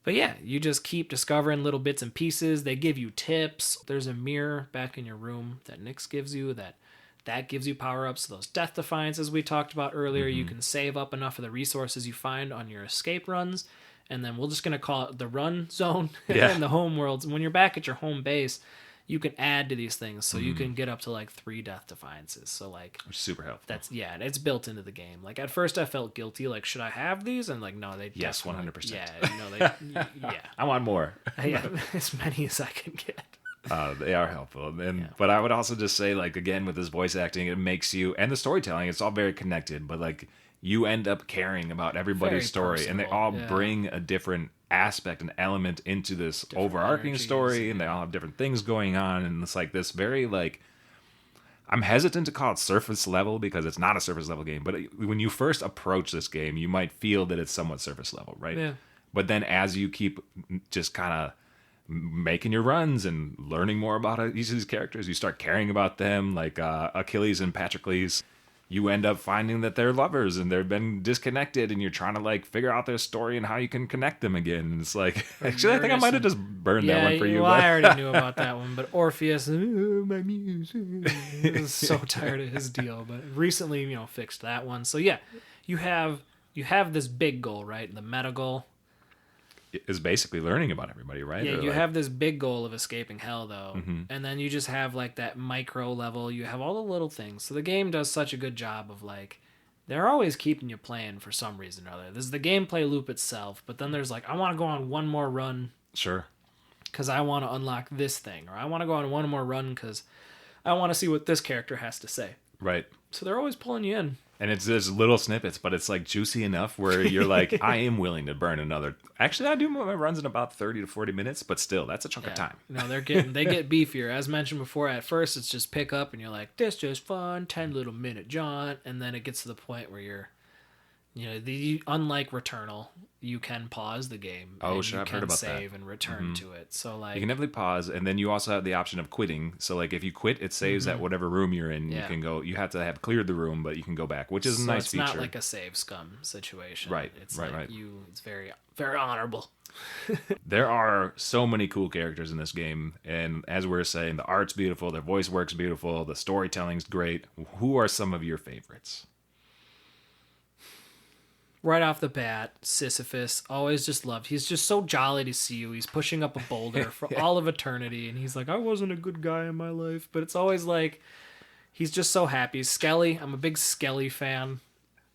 Speaker 2: But yeah, you just keep discovering little bits and pieces. They give you tips. There's a mirror back in your room that Nyx gives you that gives you power-ups. Those death defiances we talked about earlier, you can save up enough of the resources you find on your escape runs, and then we're just going to call it the run zone and the home worlds. And when you're back at your home base, you can add to these things, so you can get up to like 3 death defiances. So like
Speaker 1: super helpful.
Speaker 2: And it's built into the game. Like at first I felt guilty, like should I have these? And like no, they
Speaker 1: 100%.
Speaker 2: Yeah, no, they
Speaker 1: I want more.
Speaker 2: Yeah, as many as I can get.
Speaker 1: They are helpful, but I would also just say, like again, with this voice acting, it makes you and the storytelling. It's all very connected, but like you end up caring about everybody's story,
Speaker 2: personal,
Speaker 1: and they all bring a different aspect and element into this different overarching energies, story, and they all have different things going on, and it's like this very like. I'm hesitant to call it surface level because it's not a surface level game, but when you first approach this game, you might feel that it's somewhat surface level, right?
Speaker 2: Yeah.
Speaker 1: But then as you keep just kind of making your runs and learning more about each of these characters, you start caring about them, like Achilles and Patroclus. You end up finding that they're lovers and they've been disconnected, and you're trying to like figure out their story and how you can connect them again. And it's like, actually, I think I might have just burned that one for you.
Speaker 2: Well, I already knew about that one, but Orpheus, my music. I was so tired of his deal, but recently, fixed that one. So yeah, you have this big goal, right? The meta goal
Speaker 1: is basically learning about everybody, right?
Speaker 2: Yeah, you have this big goal of escaping hell, though. And then you just have, like, that micro level. You have all the little things. So the game does such a good job of, like, they're always keeping you playing for some reason or other. There's the gameplay loop itself, but then there's, like, I want to go on one more run.
Speaker 1: Sure.
Speaker 2: Because I want to unlock this thing. Or I want to go on one more run because I want to see what this character has to say.
Speaker 1: Right.
Speaker 2: So they're always pulling you in.
Speaker 1: And it's just little snippets, but it's like juicy enough where you're like, I am willing to burn another. Actually, I do my runs in about 30 to 40 minutes, but still, that's a chunk of time.
Speaker 2: No, they get beefier. As mentioned before, at first it's just pick up and you're like, this just fun, 10 little minute jaunt, and then it gets to the point where you're, unlike Returnal, you can pause the game.
Speaker 1: Oh, sure, I've heard about that.
Speaker 2: Save and return to it. So like
Speaker 1: you can definitely pause, and then you also have the option of quitting. So like if you quit, it saves at whatever room you're in. You can go. You have to have cleared the room, but you can go back, which is a nice feature.
Speaker 2: It's not like a save scum situation.
Speaker 1: Right.
Speaker 2: It's
Speaker 1: right.
Speaker 2: It's very very honorable.
Speaker 1: There are so many cool characters in this game, and as we were saying, the art's beautiful, their voice work's beautiful, the storytelling's great. Who are some of your favorites?
Speaker 2: Right off the bat, Sisyphus, always just loved. He's just so jolly to see you. He's pushing up a boulder for all of eternity, and he's like, I wasn't a good guy in my life, but it's always like, he's just so happy. Skelly, I'm a big Skelly fan.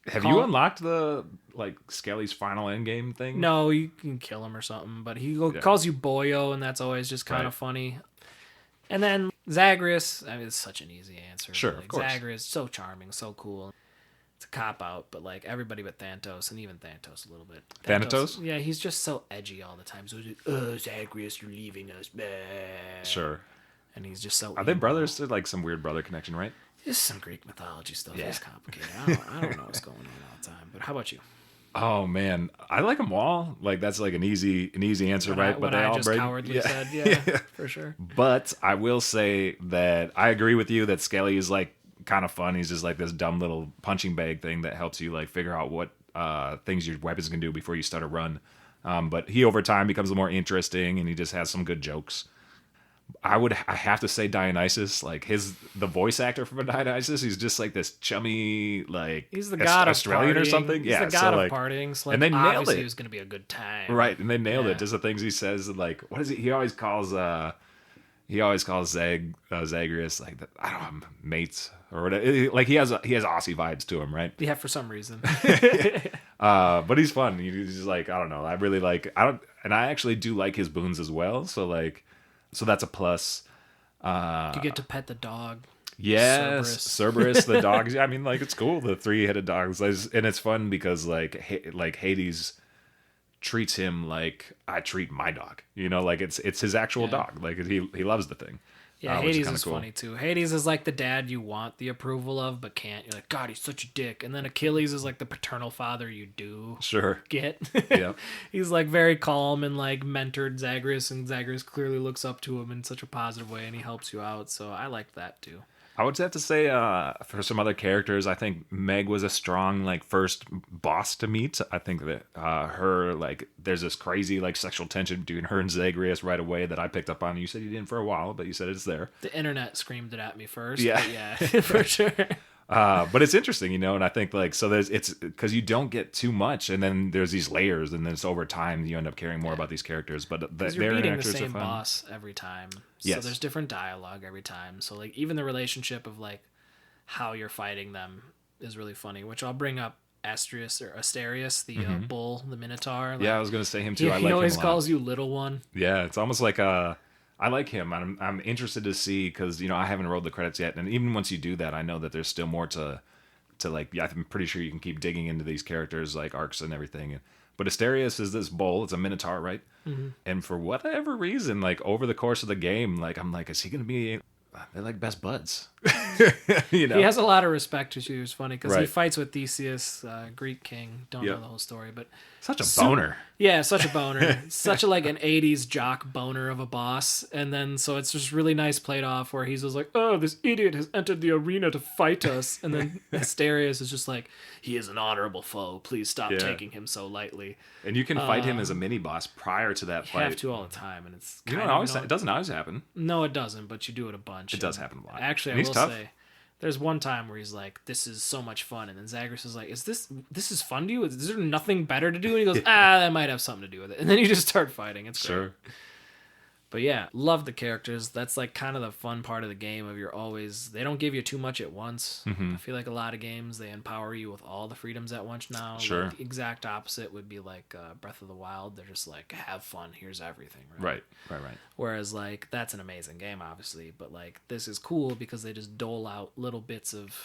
Speaker 1: Have you unlocked the, Skelly's final endgame thing?
Speaker 2: No, you can kill him or something, but he calls you Boyo, and that's always just kind of funny. And then Zagreus, it's such an easy answer.
Speaker 1: Sure, of course.
Speaker 2: Zagreus, so charming, so cool. It's a cop-out, but, everybody but Thanatos, and even Thanatos a little bit.
Speaker 1: Thanatos?
Speaker 2: Yeah, he's just so edgy all the time. So he's like, Zagreus, you're leaving us. Bah.
Speaker 1: Sure.
Speaker 2: And he's just so...
Speaker 1: Are they brothers? They're like some weird brother connection, right?
Speaker 2: This is some Greek mythology stuff.
Speaker 1: Yeah.
Speaker 2: It's complicated. I don't know what's going on all the time. But how about you?
Speaker 1: Oh man, I like them all. Like that's like an easy answer, right?
Speaker 2: But they all just cowardly said, yeah, for sure.
Speaker 1: But I will say that I agree with you that Skelly is like kind of fun. He's just like this dumb little punching bag thing that helps you like figure out what things your weapons can do before you start a run. But he over time becomes a little more interesting, and he just has some good jokes. I have to say Dionysus, like the voice actor for Dionysus, he's just like this chummy, like
Speaker 2: he's the god
Speaker 1: Australian
Speaker 2: of partying.
Speaker 1: or something.
Speaker 2: He's the god of partying. So like,
Speaker 1: and they nailed it.
Speaker 2: It was going to be a good time,
Speaker 1: right? And they nailed it. Just the things he says, like what is it? He always calls Zagreus like I don't know, mates or whatever. Like he has Aussie vibes to him, right?
Speaker 2: Yeah, for some reason.
Speaker 1: But he's fun. He's just like I don't know. I really like and I actually do like his boons as well. So that's a plus.
Speaker 2: You get to pet the dog.
Speaker 1: Yes, Cerberus the dogs. I mean, like it's cool. The 3-headed dogs, and it's fun because like Hades treats him like I treat my dog. You know, like it's his actual dog. Like he loves the thing.
Speaker 2: Yeah, Hades is cool. Funny too. Hades is like the dad you want the approval of, but can't. You're like, God, he's such a dick. And then Achilles is like the paternal father you do get.
Speaker 1: Yeah.
Speaker 2: He's like very calm and like mentored Zagreus, and Zagreus clearly looks up to him in such a positive way, and he helps you out. So I like that too.
Speaker 1: I would have to say for some other characters, I think Meg was a strong like first boss to meet. I think that her like there's this crazy like sexual tension between her and Zagreus right away that I picked up on. You said you didn't for a while, but you said it's there.
Speaker 2: The internet screamed it at me first.
Speaker 1: Yeah,
Speaker 2: yeah, for sure.
Speaker 1: But it's interesting, you know, and I think like so it's because you don't get too much, and then there's these layers, and then it's over time you end up caring more about these characters. But
Speaker 2: you're beating the same boss every time, so
Speaker 1: yes.
Speaker 2: There's different dialogue every time. So like even the relationship of like how you're fighting them is really funny, which I'll bring up. Asterius, the bull, the Minotaur. Like,
Speaker 1: yeah, I was gonna say him too.
Speaker 2: He always calls you little one.
Speaker 1: Yeah, it's almost like I like him. I'm interested to see because I haven't rolled the credits yet, and even once you do that, I know that there's still more to like. Yeah, I'm pretty sure you can keep digging into these characters like arcs and everything. But Asterius is this bull. It's a minotaur, right? Mm-hmm. And for whatever reason, like over the course of the game, like I'm like, is he gonna be? They're like best buds.
Speaker 2: He has a lot of respect to you. It's funny because he fights with Theseus, Greek king. Don't know the whole story, but
Speaker 1: such a boner.
Speaker 2: Yeah, such a boner. Such a like an 80s jock boner of a boss. And then so it's just really nice played off where he's just like, oh, this idiot has entered the arena to fight us. And then Asterius is just like, he is an honorable foe. Please stop taking him so lightly.
Speaker 1: And you can fight him as a mini boss prior to that fight.
Speaker 2: You have to all the time, and it's
Speaker 1: it doesn't always happen.
Speaker 2: No, it doesn't, but you do it a bunch.
Speaker 1: It does happen a lot.
Speaker 2: Actually, I will say, there's one time where he's like, "This is so much fun," and then Zagreus is like, "Is this is fun to you? Is there nothing better to do?" And he goes, that might have something to do with it. And then you just start fighting. It's great.
Speaker 1: Sure.
Speaker 2: But yeah, love the characters. That's like kind of the fun part of the game of they don't give you too much at once. Mm-hmm. I feel like a lot of games, they empower you with all the freedoms at once now.
Speaker 1: Sure.
Speaker 2: Like the exact opposite would be like Breath of the Wild. They're just like, have fun. Here's everything.
Speaker 1: Right.
Speaker 2: Whereas like, that's an amazing game, obviously. But like, this is cool because they just dole out little bits of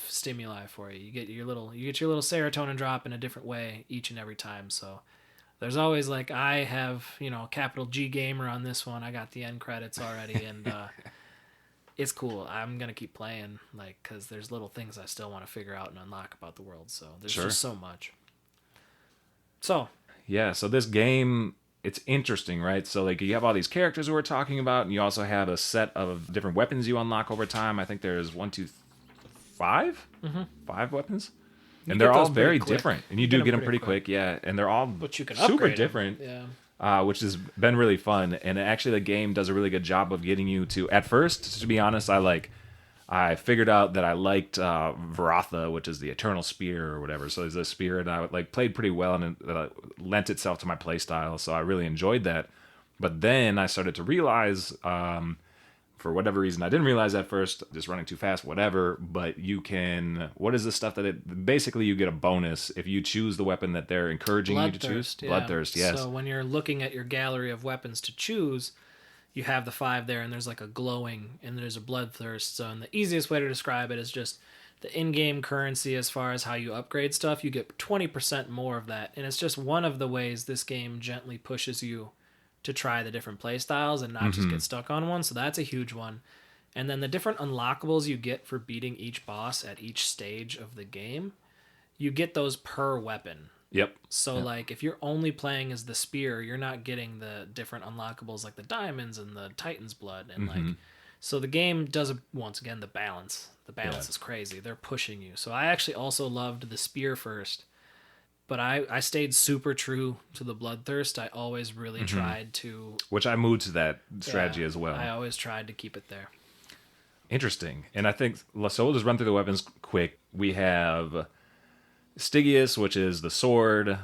Speaker 2: stimuli for you. You get your little serotonin drop in a different way each and every time. So there's always like, I have, capital G gamer on this one. I got the end credits already, and it's cool. I'm going to keep playing, like, because there's little things I still want to figure out and unlock about the world. So there's just so much. So.
Speaker 1: Yeah, so this game, it's interesting, right? So, like, you have all these characters who we're talking about, and you also have a set of different weapons you unlock over time. I think there's 5 weapons. And they're all very different. And you do get them pretty quick, yeah. And they're all super different, which has been really fun. And actually, the game does a really good job of getting you to... At first, to be honest, I figured out that I liked Varatha, which is the Eternal Spear or whatever. So there's a spear, and I played pretty well, and it lent itself to my play style. So I really enjoyed that. But then I started to realize... for whatever reason, I didn't realize at first, just running too fast, whatever, but you can, what is the stuff basically you get a bonus if you choose the weapon that they're encouraging you to choose? Bloodthirst, yes.
Speaker 2: So when you're looking at your gallery of weapons to choose, you have the 5 there, and there's like a glowing, and there's a bloodthirst. So the easiest way to describe it is just the in-game currency as far as how you upgrade stuff. You get 20% more of that, and it's just one of the ways this game gently pushes you to try the different play styles and not just get stuck on one. So that's a huge one. And then the different unlockables you get for beating each boss at each stage of the game, you get those per weapon.
Speaker 1: Yep.
Speaker 2: So, like, if you're only playing as the spear, you're not getting the different unlockables like the diamonds and the Titan's blood. And, like, so the game does, once again, the balance. The balance is crazy. They're pushing you. So I actually also loved the spear first. But I stayed super true to the bloodthirst. I always really tried to...
Speaker 1: Which I moved to that strategy as well.
Speaker 2: I always tried to keep it there.
Speaker 1: Interesting. And I think... So we'll just run through the weapons quick. We have Stygius, which is the sword.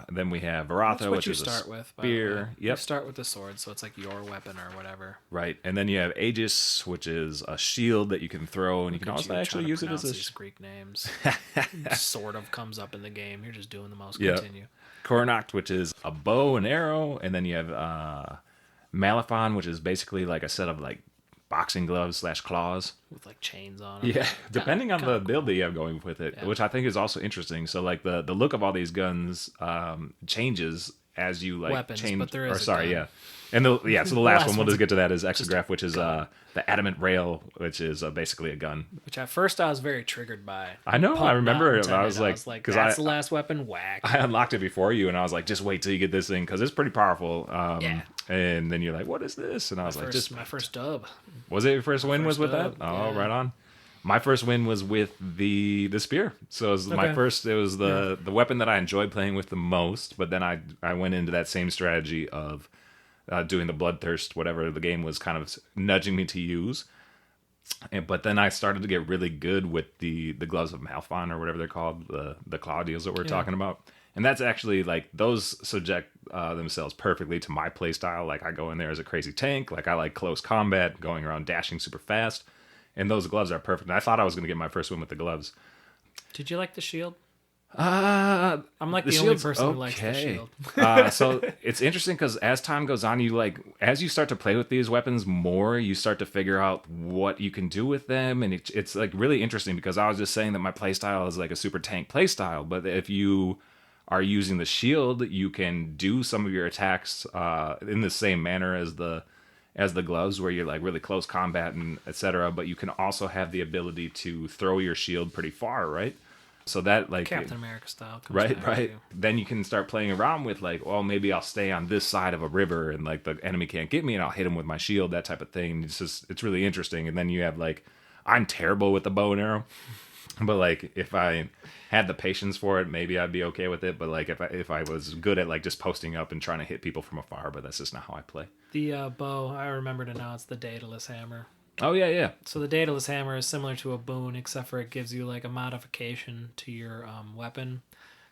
Speaker 1: Then we have Varatha, which is a spear.
Speaker 2: You start with the sword, so it's like your weapon or whatever.
Speaker 1: Right. And then you have Aegis, which is a shield that you can throw, and you can also actually use it as a...
Speaker 2: These Greek names. Sort of comes up in the game. You're just doing the most.
Speaker 1: Yep.
Speaker 2: Continue.
Speaker 1: Coronact, which is a bow and arrow. And then you have Malifon, which is basically like a set of like boxing gloves / claws
Speaker 2: with like chains on them.
Speaker 1: Yeah, depending on the build that you have going with it, which I think is also interesting. So like the look of all these guns changes as you like
Speaker 2: weapons,
Speaker 1: change.
Speaker 2: But there is
Speaker 1: and so the last one we'll just get to that is Exograph, which is the adamant rail, which is basically a gun.
Speaker 2: Which at first I was very triggered by.
Speaker 1: I know, I remember it. I was like,
Speaker 2: because that's the last weapon. Whack.
Speaker 1: I unlocked it before you, and I was like, just wait till you get this thing because it's pretty powerful. And then you're like, what is this? And I was like, just
Speaker 2: my first dub.
Speaker 1: Was it your first win? Was with that? Oh, right on. My first win was with the spear. So it was my first. It was the weapon that I enjoyed playing with the most. But then I went into that same strategy of doing the bloodthirst, whatever the game was kind of nudging me to use. But then I started to get really good with the gloves of Malfon or whatever they're called, the claw deals that we're talking about. And that's actually like those subject themselves perfectly to my play style. Like I go in there as a crazy tank. Like I like close combat, going around dashing super fast. And those gloves are perfect. And I thought I was going to get my first win with the gloves.
Speaker 2: Did you like the shield?
Speaker 1: I'm
Speaker 2: like the only person who likes the shield.
Speaker 1: So it's interesting because as time goes on, as you start to play with these weapons more, you start to figure out what you can do with them, and it's like really interesting because I was just saying that my playstyle is like a super tank playstyle, but if you are using the shield, you can do some of your attacks in the same manner as the gloves, where you're like really close combat and etc. But you can also have the ability to throw your shield pretty far, right? So that like
Speaker 2: Captain America style,
Speaker 1: right. Then you can start playing around with like, well, maybe I'll stay on this side of a river and like the enemy can't get me, and I'll hit him with my shield, that type of thing. It's really interesting. And then you have like, I'm terrible with the bow and arrow, but like if I had the patience for it, maybe I'd be okay with it. But like if I was good at like just posting up and trying to hit people from afar, but that's just not how I play.
Speaker 2: The bow, I remember to now, it's the Daedalus hammer.
Speaker 1: Oh, yeah.
Speaker 2: So the Daedalus hammer is similar to a boon, except for it gives you like a modification to your weapon.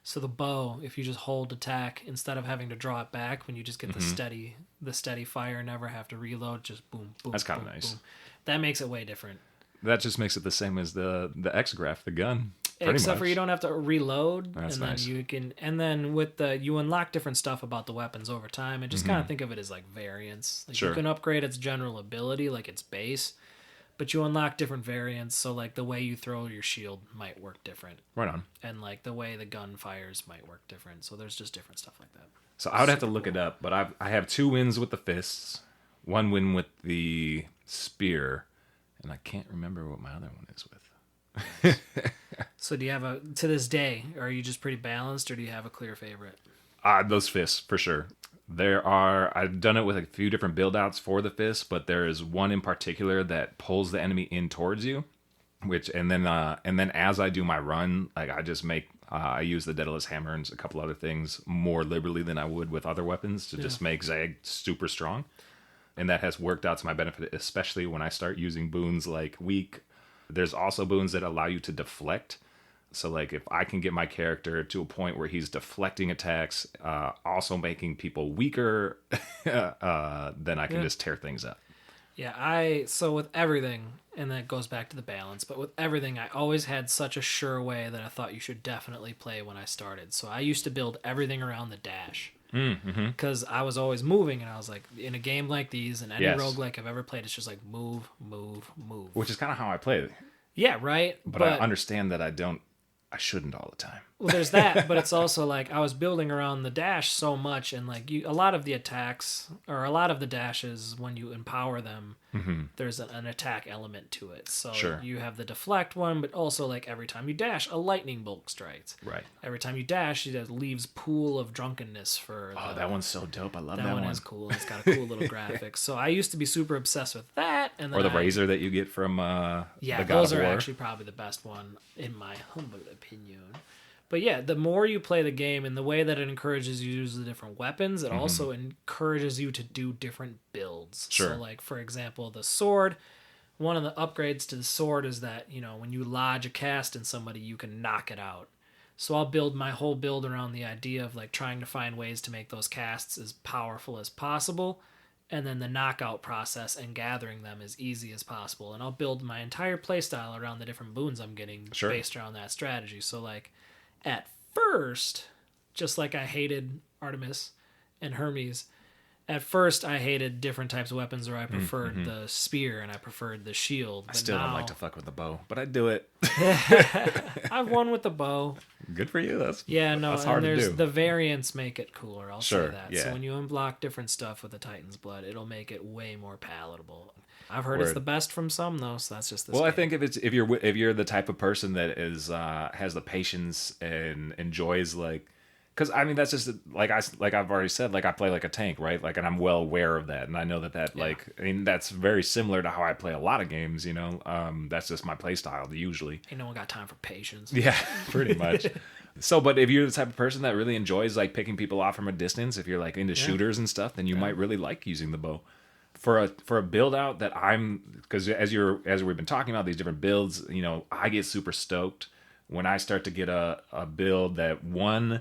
Speaker 2: So the bow, if you just hold attack, instead of having to draw it back, when you just get the steady fire, never have to reload, just boom, boom.
Speaker 1: That's kind of nice.
Speaker 2: Boom. That makes it way different.
Speaker 1: That just makes it the same as the Exograph, the gun.
Speaker 2: Except for you don't have to reload.
Speaker 1: That's
Speaker 2: and then
Speaker 1: nice.
Speaker 2: And then with you unlock different stuff about the weapons over time, and just kind of think of it as like variants. Like you can upgrade its general ability, like its base, but you unlock different variants. So like the way you throw your shield might work different.
Speaker 1: Right on.
Speaker 2: And like the way the gun fires might work different. So there's just different stuff like that.
Speaker 1: So I would have to look it up, but I have 2 wins with the fists, 1 win with the spear, and I can't remember what my other one is with.
Speaker 2: So do you have to this day, are you just pretty balanced, or do you have a clear favorite?
Speaker 1: Those fists, for sure. I've done it with a few different build outs for the fists, but there is one in particular that pulls the enemy in towards you, and then as I do my run, like I use the Daedalus hammer and a couple other things more liberally than I would with other weapons to just make Zag super strong. And that has worked out to my benefit, especially when I start using boons like weak. There's also boons that allow you to deflect. So like if I can get my character to a point where he's deflecting attacks, also making people weaker, then I can just tear things up.
Speaker 2: Yeah, so with everything, and that goes back to the balance, but with everything, I always had such a sure way that I thought you should definitely play when I started. So I used to build everything around the dash. Because I was always moving, and I was like, in a game like these, and any roguelike I've ever played, it's just like move, move, move.
Speaker 1: Which is kind of how I play it.
Speaker 2: Yeah, right?
Speaker 1: But I understand that I don't I shouldn't all the time.
Speaker 2: Well, there's that, but it's also like I was building around the dash so much, and like a lot of the attacks or a lot of the dashes when you empower them, there's an attack element to it. So you have the deflect one, but also like every time you dash, a lightning bolt strikes.
Speaker 1: Right.
Speaker 2: Every time you dash, it leaves pool of drunkenness for.
Speaker 1: That one's so dope. I love that one.
Speaker 2: That one is cool. It's got a cool little graphic. So I used to be super obsessed with that, and then
Speaker 1: or the razor that you get from the God
Speaker 2: those
Speaker 1: of
Speaker 2: are
Speaker 1: War.
Speaker 2: Actually probably the best one in my humble opinion. But yeah, the more you play the game and the way that it encourages you to use the different weapons, it also encourages you to do different builds.
Speaker 1: Sure.
Speaker 2: So like, for example, the sword, one of the upgrades to the sword is that, when you lodge a cast in somebody, you can knock it out. So I'll build my whole build around the idea of like trying to find ways to make those casts as powerful as possible, and then the knockout process and gathering them as easy as possible. And I'll build my entire playstyle around the different boons I'm getting based around that strategy. So like, at first, just like I hated Artemis and Hermes, at first I hated different types of weapons, or I preferred the spear and I preferred the shield.
Speaker 1: I still don't like to fuck with the bow, but I do it.
Speaker 2: I've won with the bow.
Speaker 1: Good for you. That's
Speaker 2: and
Speaker 1: hard to do.
Speaker 2: The variants make it cooler. I'll say that.
Speaker 1: Yeah.
Speaker 2: So when you unblock different stuff with the Titan's Blood, it'll make it way more palatable. I've heard it's the best from some though, so that's just this.
Speaker 1: Well, game. I think if you're the type of person that is has the patience and enjoys like, because I mean that's just like I've already said, like I play like a tank, right? Like, and I'm well aware of that, and I know that like I mean that's very similar to how I play a lot of games. That's just my play style usually.
Speaker 2: Ain't no one got time for patience.
Speaker 1: Yeah, pretty much. So, but if you're the type of person that really enjoys like picking people off from a distance, if you're like into shooters and stuff, then you might really like using the bow. For a build out that because as we've been talking about these different builds, I get super stoked when I start to get a build that will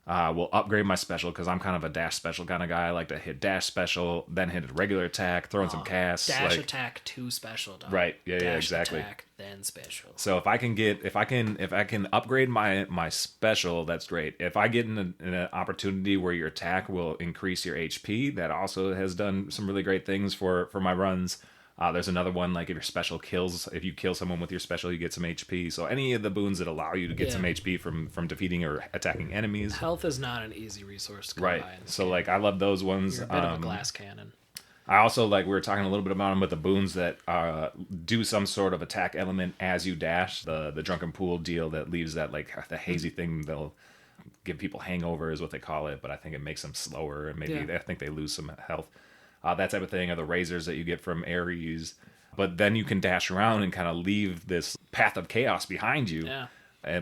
Speaker 1: upgrade my special, because I'm kind of a dash special kind of guy. I like to hit dash special, then hit a regular attack, throw in some casts.
Speaker 2: Dash attack to special, dog.
Speaker 1: Right. Yeah,
Speaker 2: dash
Speaker 1: exactly.
Speaker 2: Attack, then special.
Speaker 1: So if I can upgrade my special, that's great. If I get in an opportunity where your attack will increase your HP, that also has done some really great things for my runs. There's another one, like if you kill someone with your special, you get some HP. So any of the boons that allow you to get some HP from defeating or attacking enemies.
Speaker 2: Health is not an easy resource to come by.
Speaker 1: So like I love those ones.
Speaker 2: You're a bit of a glass cannon.
Speaker 1: I also like, we were talking a little bit about them, but the boons that do some sort of attack element as you dash, the drunken pool deal that leaves that like the hazy thing, they'll give people hangover is what they call it, but I think it makes them slower, and maybe I think they lose some health. That type of thing, are the razors that you get from Ares. But then you can dash around and kind of leave this path of chaos behind you,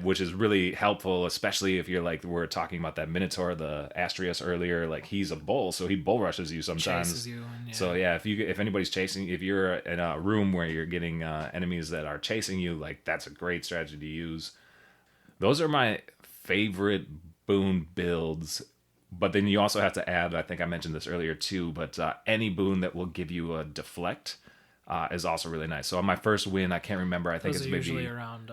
Speaker 1: which is really helpful, especially if you're like, we're talking about that Minotaur, the Astrius earlier, like he's a bull, so he bull rushes you sometimes.
Speaker 2: Chases you,
Speaker 1: So yeah, if anybody's chasing, if you're in a room where you're getting enemies that are chasing you, like that's a great strategy to use. Those are my favorite boon builds. But then you also have to add, I think I mentioned this earlier too, but any boon that will give you a deflect is also really nice. So on my first win, I can't remember, I think
Speaker 2: Those
Speaker 1: it's
Speaker 2: are
Speaker 1: maybe
Speaker 2: usually around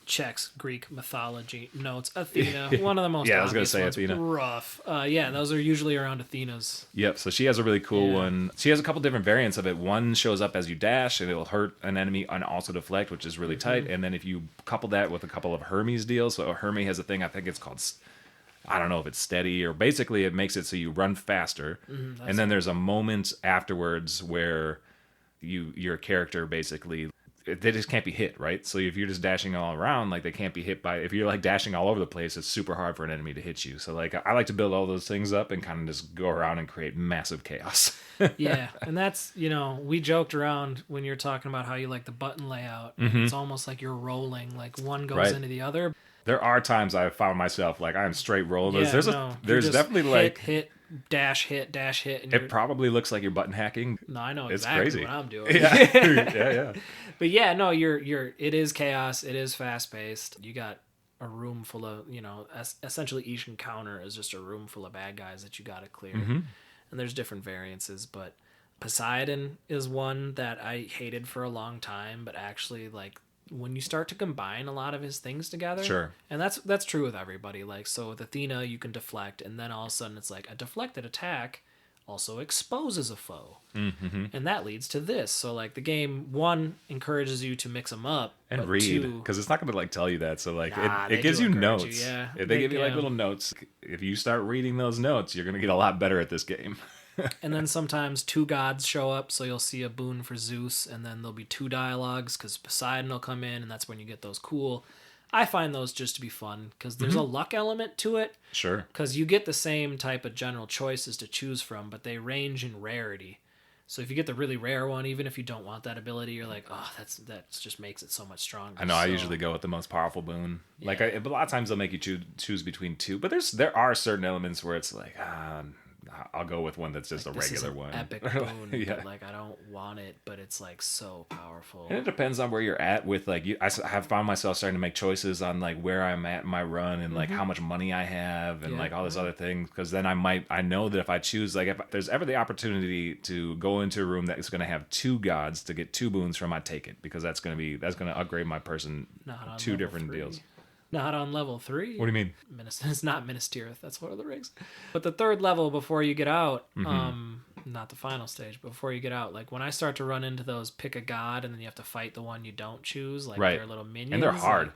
Speaker 2: Czechs, Greek mythology. No, it's Athena. One of the most
Speaker 1: I was going to say
Speaker 2: ones.
Speaker 1: Athena.
Speaker 2: Rough. Those are usually around Athena's.
Speaker 1: Yep, so she has a really cool one. She has a couple different variants of it. One shows up as you dash, and it'll hurt an enemy and also deflect, which is really tight. And then if you couple that with a couple of Hermes deals, so Hermes has a thing, I think it's called, I don't know if it's steady, or basically it makes it so you run faster. And then there's a moment afterwards where your character basically, they just can't be hit, right? So if you're just dashing all around, like they can't be hit by, if you're like dashing all over the place, it's super hard for an enemy to hit you. So like I like to build all those things up and kind of just go around and create massive chaos.
Speaker 2: Yeah, and that's, we joked around when you're talking about how you like the button layout. It's almost like you're rolling, like one goes into the other.
Speaker 1: There are times I've found myself like I'm straight rolling.
Speaker 2: Yeah,
Speaker 1: there's definitely like
Speaker 2: hit, dash, hit. And
Speaker 1: it probably looks like you're button hacking.
Speaker 2: No, I know
Speaker 1: it's
Speaker 2: exactly
Speaker 1: crazy.
Speaker 2: what I'm doing.
Speaker 1: Yeah.
Speaker 2: But yeah, no, it is chaos. It is fast paced. You got a room full of, essentially each encounter is just a room full of bad guys that you got to clear. And there's different variances, but Poseidon is one that I hated for a long time, but actually like, when you start to combine a lot of his things together, and that's true with everybody. Like, so with Athena, you can deflect, and then all of a sudden it's like a deflected attack also exposes a foe.
Speaker 1: Mm-hmm.
Speaker 2: And that leads to this. So like the game, one, encourages you to mix them up.
Speaker 1: And read, because it's not going to like tell you that. So like it gives you notes.
Speaker 2: Yeah.
Speaker 1: They give you like little notes. If you start reading those notes, you're going to get a lot better at this game.
Speaker 2: And then sometimes two gods show up, so you'll see a boon for Zeus, and then there'll be two dialogues because Poseidon will come in, and that's when you get those cool. I find those just to be fun because there's a luck element to it. Sure. Because you get the same type of general choices to choose from, but they range in rarity. So if you get the really rare one, even if you don't want that ability, you're like, oh, that just makes it so much stronger.
Speaker 1: I know. I usually go with the most powerful boon. Yeah. Like, a lot of times they'll make you choose between two, but there are certain elements where it's like, I'll go with one that's just like, a regular one.
Speaker 2: Epic boon. Yeah. But like I don't want it, but it's like so powerful.
Speaker 1: And it depends on where you're at with like I have found myself starting to make choices on like where I'm at in my run and like how much money I have and like all this other things, because then I know that if I choose, like if there's ever the opportunity to go into a room that is going to have two gods to get two boons from, I take it, because that's going to upgrade my person two different deals.
Speaker 2: Not on level 3.
Speaker 1: What do you mean?
Speaker 2: It's not Minas Tirith. That's one of the rigs. But the third level before you get out, not the final stage, but before you get out, like when I start to run into those pick a god and then you have to fight the one you don't choose, like their little minions.
Speaker 1: And they're hard.
Speaker 2: Like,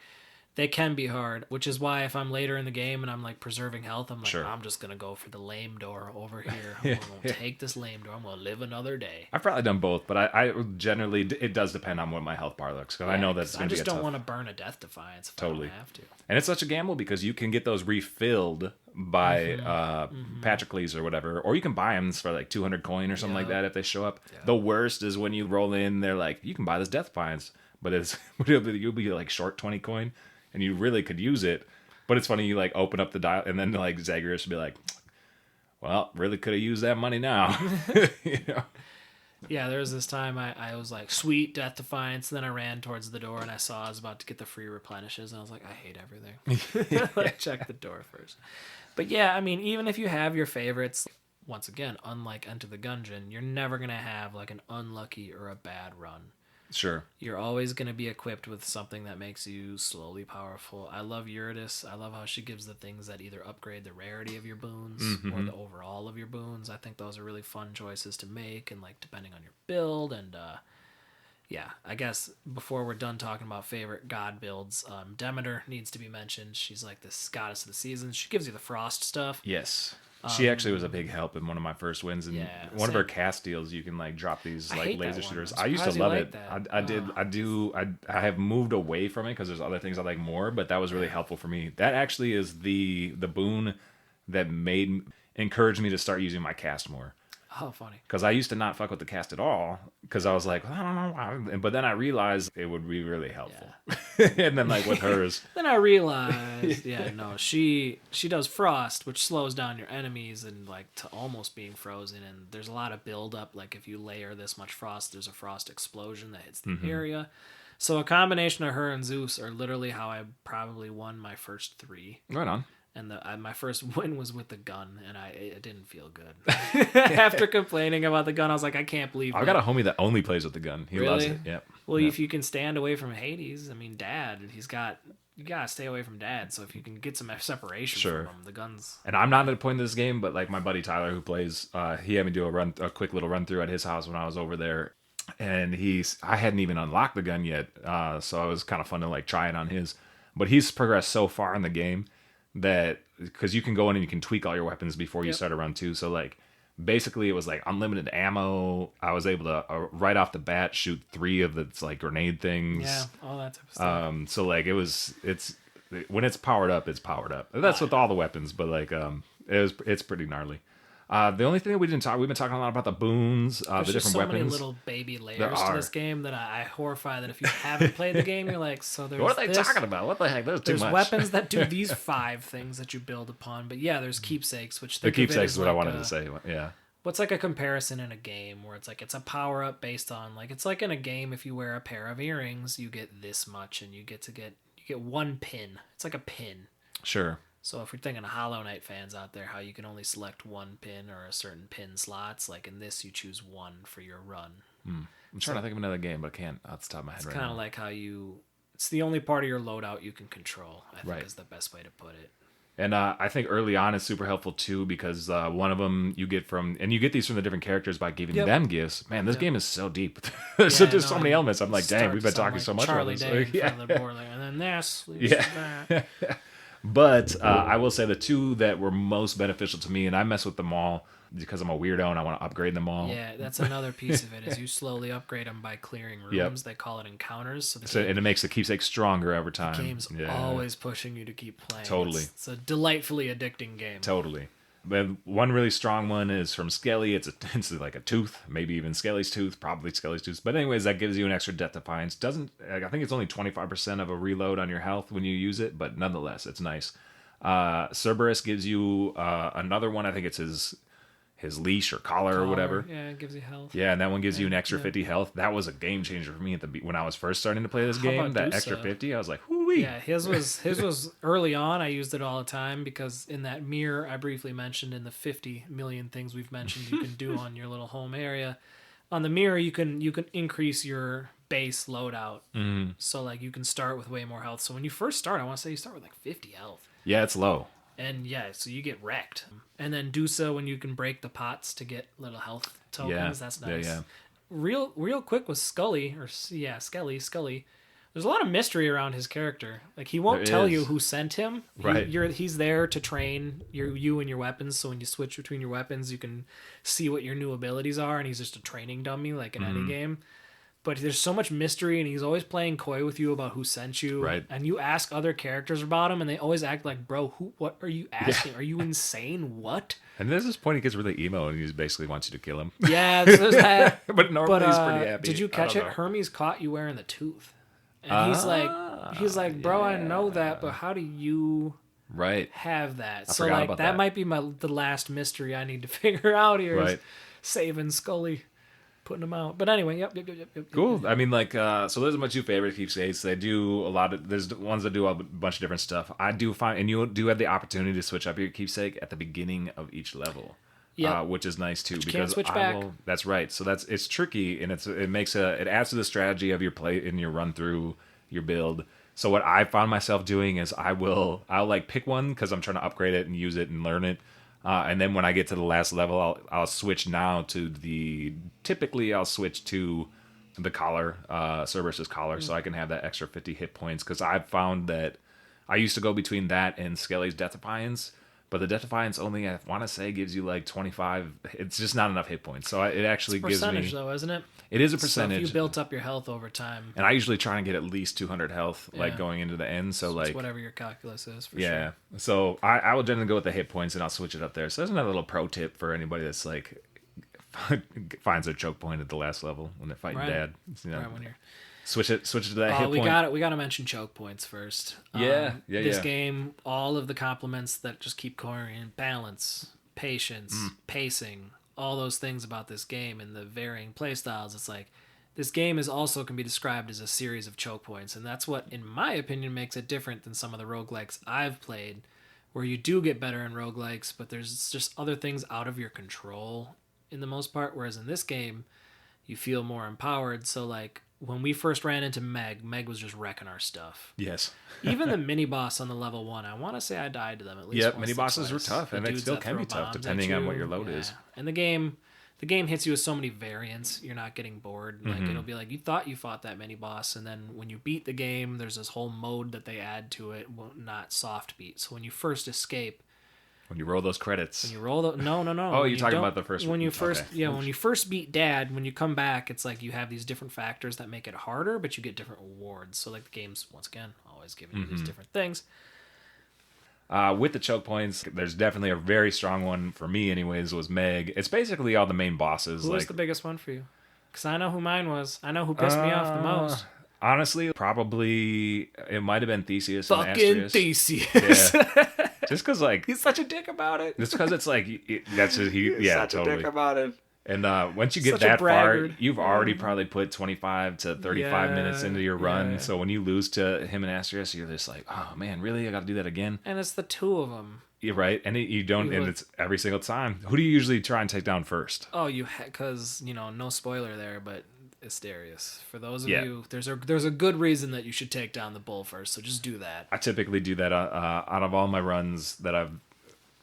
Speaker 2: they can be hard, which is why if I'm later in the game and I'm like preserving health, I'm like, I'm just going to go for the lame door over here. I'm going to take this lame door. I'm going to live another day.
Speaker 1: I've probably done both, but I generally, it does depend on what my health bar looks, because I know that's going to be
Speaker 2: I just don't want to burn a Death Defiance if I don't have to.
Speaker 1: And it's such a gamble because you can get those refilled by Patrocles or whatever, or you can buy them for like 200 coin or something like that if they show up. The worst is when you roll in, they're like, you can buy this Death Defiance, but you'll be like short 20 coin. And you really could use it, but it's funny, you like open up the dial, and then like Zagreus would be like, "Well, really could have used that money now." You know?
Speaker 2: Yeah, there was this time I was like, "Sweet Death Defiance." Then I ran towards the door, and I saw I was about to get the free replenishes, and I was like, "I hate everything." Like, check the door first. But yeah, I mean, even if you have your favorites, once again, unlike Enter the Gungeon, you're never gonna have like an unlucky or a bad run.
Speaker 1: Sure.
Speaker 2: You're always going to be equipped with something that makes you slowly powerful. I love Eurydice. I love how she gives the things that either upgrade the rarity of your boons or the overall of your boons. I think those are really fun choices to make, and like depending on your build. And yeah, I guess before we're done talking about favorite god builds, Demeter needs to be mentioned. She's like this goddess of the seasons. She gives you the frost stuff.
Speaker 1: Yes. She actually was a big help in one of my first wins. And one of her cast deals, you can like drop these like laser shooters. I used to love it. I have moved away from it because there's other things I like more, but that was really helpful for me. That actually is the boon that encouraged me to start using my cast more.
Speaker 2: Oh, funny.
Speaker 1: Because I used to not fuck with the cast at all, because I was like, well, I don't know why. But then I realized it would be really helpful. Yeah. And then like with hers.
Speaker 2: Then I realized, she does frost, which slows down your enemies and like to almost being frozen. And there's a lot of build up. Like if you layer this much frost, there's a frost explosion that hits the area. So a combination of her and Zeus are literally how I probably won my first 3.
Speaker 1: Right on.
Speaker 2: And my first win was with the gun, and it didn't feel good. After complaining about the gun, I was like, I can't believe
Speaker 1: I've got a homie that only plays with the gun. He loves it. Yep.
Speaker 2: Well, if you can stand away from Hades, I mean, Dad, you gotta stay away from Dad. So if you can get some separation from him, the guns.
Speaker 1: And I'm not at a point in this game, but like my buddy Tyler who plays, he had me do a quick little run through at his house when I was over there. And I hadn't even unlocked the gun yet, so it was kind of fun to like try it on his. But he's progressed so far in the game that, because you can go in and you can tweak all your weapons before you start a run too. So like basically it was like unlimited ammo. I was able to right off the bat shoot 3 of the like grenade things.
Speaker 2: Yeah, all that type of stuff.
Speaker 1: So like it's when it's powered up, it's powered up. That's with all the weapons, but like it's pretty gnarly. The only thing that we've been talking a lot about the boons, the different weapons. There's so many
Speaker 2: little baby layers to this game that I horrify that if you haven't played the game, you're like, so there's
Speaker 1: what are they talking about? What the heck? There's too much.
Speaker 2: Weapons that do these 5 things that you build upon, but yeah, there's keepsakes, which
Speaker 1: the keepsakes is what I wanted to say. Yeah.
Speaker 2: What's like a comparison in a game where it's like it's a power up based on like it's like in a game if you wear a pair of earrings, you get this much, and you get 1 pin. It's like a pin.
Speaker 1: Sure.
Speaker 2: So if you're thinking of Hollow Knight fans out there, how you can only select 1 pin or a certain pin slots, like in this you choose 1 for your run.
Speaker 1: I'm trying to think of another game, but I can't off the top of my head right now.
Speaker 2: It's kind of like how it's the only part of your loadout you can control, I think is the best way to put it.
Speaker 1: And I think early on is super helpful too, because one of them you get you get these from the different characters by giving them gifts. Man, this game is so deep. There's just so many elements. I'm like, dang, we've been talking so much about this.
Speaker 2: And then this, that.
Speaker 1: But I will say the two that were most beneficial to me, and I mess with them all because I'm a weirdo and I want to upgrade them all.
Speaker 2: Yeah, that's another piece of it, is you slowly upgrade them by clearing rooms. They call it encounters.
Speaker 1: And it makes the keepsake stronger over time.
Speaker 2: The game's always pushing you to keep playing.
Speaker 1: Totally.
Speaker 2: It's a delightfully addicting game.
Speaker 1: Totally. But one really strong one is from Skelly. It's like a tooth, maybe even Skelly's tooth, probably Skelly's tooth. But anyways, that gives you an extra death defiance. I think it's only 25% of a reload on your health when you use it, but nonetheless, it's nice. Cerberus gives you another one. I think it's his leash or collar or whatever.
Speaker 2: Yeah, it gives you health.
Speaker 1: Yeah, and that one gives you an extra 50 health. That was a game changer for me when I was first starting to play this game. That extra 50, I was like, whoo-wee.
Speaker 2: Yeah, his was early on. I used it all the time because in that mirror I briefly mentioned, in the 50 million things we've mentioned you can do on your little home area. On the mirror, you can increase your base loadout. Mm-hmm. So like you can start with way more health. So when you first start, I want to say you start with like 50 health.
Speaker 1: Yeah, it's low.
Speaker 2: And yeah, so you get wrecked. And then do so when you can break the pots to get little health tokens. Yeah. That's nice. Yeah. Real quick with Scully. There's a lot of mystery around his character. Like he won't tell you who sent him.
Speaker 1: Right.
Speaker 2: He's there to train you and your weapons. So when you switch between your weapons, you can see what your new abilities are. And he's just a training dummy, like in any game. But there's so much mystery, and he's always playing coy with you about who sent you.
Speaker 1: Right.
Speaker 2: And you ask other characters about him, and they always act like, bro, what are you asking? Yeah. Are you insane? What?
Speaker 1: And there's this point he gets really emo, and he just basically wants you to kill him.
Speaker 2: Yeah, there's that.
Speaker 1: But normally he's pretty happy.
Speaker 2: Did you catch it? Hermes caught you wearing the tooth. And he's like, bro, I know that, but how do you have that? So like that might be the last mystery I need to figure out here. Is saving Scully. Putting them out, but anyway, yep.
Speaker 1: Cool. I mean, like, so those are my two favorite keepsakes. They do a lot of. There's ones that do a bunch of different stuff. I do find, and you do have the opportunity to switch up your keepsake at the beginning of each level, which is nice too.
Speaker 2: But you can't switch back.
Speaker 1: That's right. So it's tricky, and it adds to the strategy of your play in your run through your build. So what I found myself doing is I'll like pick one because I'm trying to upgrade it and use it and learn it. And then when I get to the last level, I'll switch now to I'll switch to the collar, Cerberus's collar, so I can have that extra 50 hit points. Because I've found that I used to go between that and Skelly's Death Defiance, but the Death Defiance only, I want to say, gives you like 25. It's just not enough hit points. So it actually gives me...
Speaker 2: percentage, though, isn't it?
Speaker 1: It is a percentage.
Speaker 2: So if you built up your health over time.
Speaker 1: And I usually try and get at least 200 health, like going into the end. So like,
Speaker 2: it's whatever your calculus is, for sure.
Speaker 1: So I will generally go with the hit points, and I'll switch it up there. So there's another little pro tip for anybody that's like finds their choke point at the last level when they're fighting dad.
Speaker 2: When you're...
Speaker 1: Switch it to that hit point.
Speaker 2: We got to mention choke points first.
Speaker 1: This
Speaker 2: game, all of the compliments that just keep going in: balance, patience, pacing, all those things about this game and the varying play styles. It's like this game can be described as a series of choke points, and that's what, in my opinion, makes it different than some of the roguelikes I've played, where you do get better in roguelikes, but there's just other things out of your control in the most part, whereas in this game, you feel more empowered. So like, when we first ran into Meg was just wrecking our stuff.
Speaker 1: Yes.
Speaker 2: Even the mini boss on the level 1, I want to say I died to them at least once.
Speaker 1: Yep, mini bosses were tough, and they still can be tough depending on what your load is.
Speaker 2: And the game hits you with so many variants, you're not getting bored. Like it'll be like, you thought you fought that mini boss, and then when you beat the game, there's this whole mode that they add to it, not soft beat. So when you first escape,
Speaker 1: when you roll those credits.
Speaker 2: No.
Speaker 1: Oh, you're talking about the first one.
Speaker 2: When you first beat Dad, when you come back, it's like you have these different factors that make it harder, but you get different rewards. So like the game's, once again, always giving you these different things.
Speaker 1: With the choke points, there's definitely a very strong one for me anyways, was Meg. It's basically all the main bosses.
Speaker 2: Who was the biggest one for you? Because I know who mine was. I know who pissed me off the most.
Speaker 1: Honestly, probably it might have been Theseus.
Speaker 2: Fucking Theseus.
Speaker 1: Yeah. Just because, like...
Speaker 2: He's such a dick about it.
Speaker 1: Just because it's like... He's such
Speaker 2: a dick about it.
Speaker 1: And once you get that far, you've already probably put 25 to 35 minutes into your run. Yeah. So when you lose to him and Asterius, you're just like, oh man, really? I got to do that again?
Speaker 2: And it's the two of them.
Speaker 1: You're right. And it's every single time. Who do you usually try and take down first?
Speaker 2: Oh, because, no spoiler there, but Asterius. For those of you, there's a good reason that you should take down the bull first, so just do that.
Speaker 1: I typically do that out of all my runs that I've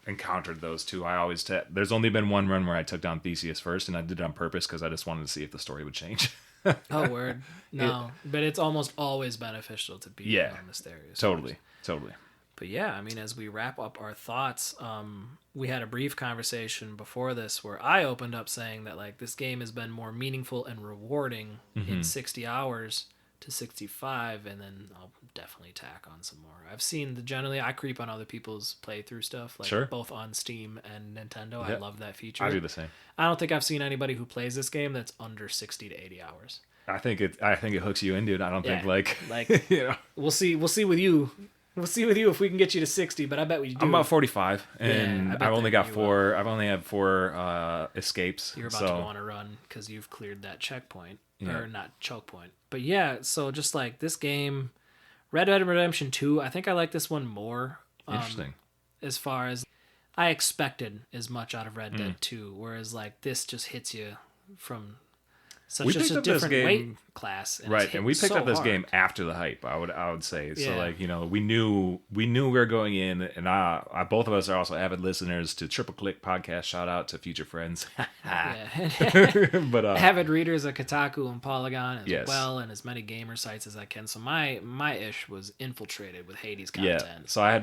Speaker 1: encountered those two. I always there's only been one run where I took down Theseus first, and I did it on purpose because I just wanted to see if the story would change.
Speaker 2: Oh, word. No, but it's almost always beneficial to be on Asterius.
Speaker 1: Totally.
Speaker 2: But yeah, I mean, as we wrap up our thoughts, we had a brief conversation before this where I opened up saying that like this game has been more meaningful and rewarding in 60 hours to 65, and then I'll definitely tack on some more. I've seen generally I creep on other people's playthrough stuff, like both on Steam and Nintendo. I love that feature.
Speaker 1: I do the same.
Speaker 2: I don't think I've seen anybody who plays this game that's under 60 to 80 hours.
Speaker 1: I think it hooks you into it. I don't think like
Speaker 2: you know. We'll see with you. We'll see with you if we can get you to 60, but I bet we do.
Speaker 1: I'm about 45, and I've only got four. I've only had 4 escapes.
Speaker 2: You're about to go on a run because you've cleared that checkpoint, or not choke point. But yeah, so just like this game, Red Dead Redemption 2, I think I like this one more.
Speaker 1: Interesting.
Speaker 2: As far as I expected as much out of Red Dead 2, whereas like this just hits you from such a different weight class,
Speaker 1: and we picked up this game after the hype. I would say so. Like we knew we were going in, and I both of us are also avid listeners to Triple Click podcast. Shout out to future friends,
Speaker 2: but avid readers of Kotaku and Polygon as well, and as many gamer sites as I can. So my ish was infiltrated with Hades content.
Speaker 1: Yeah, so I have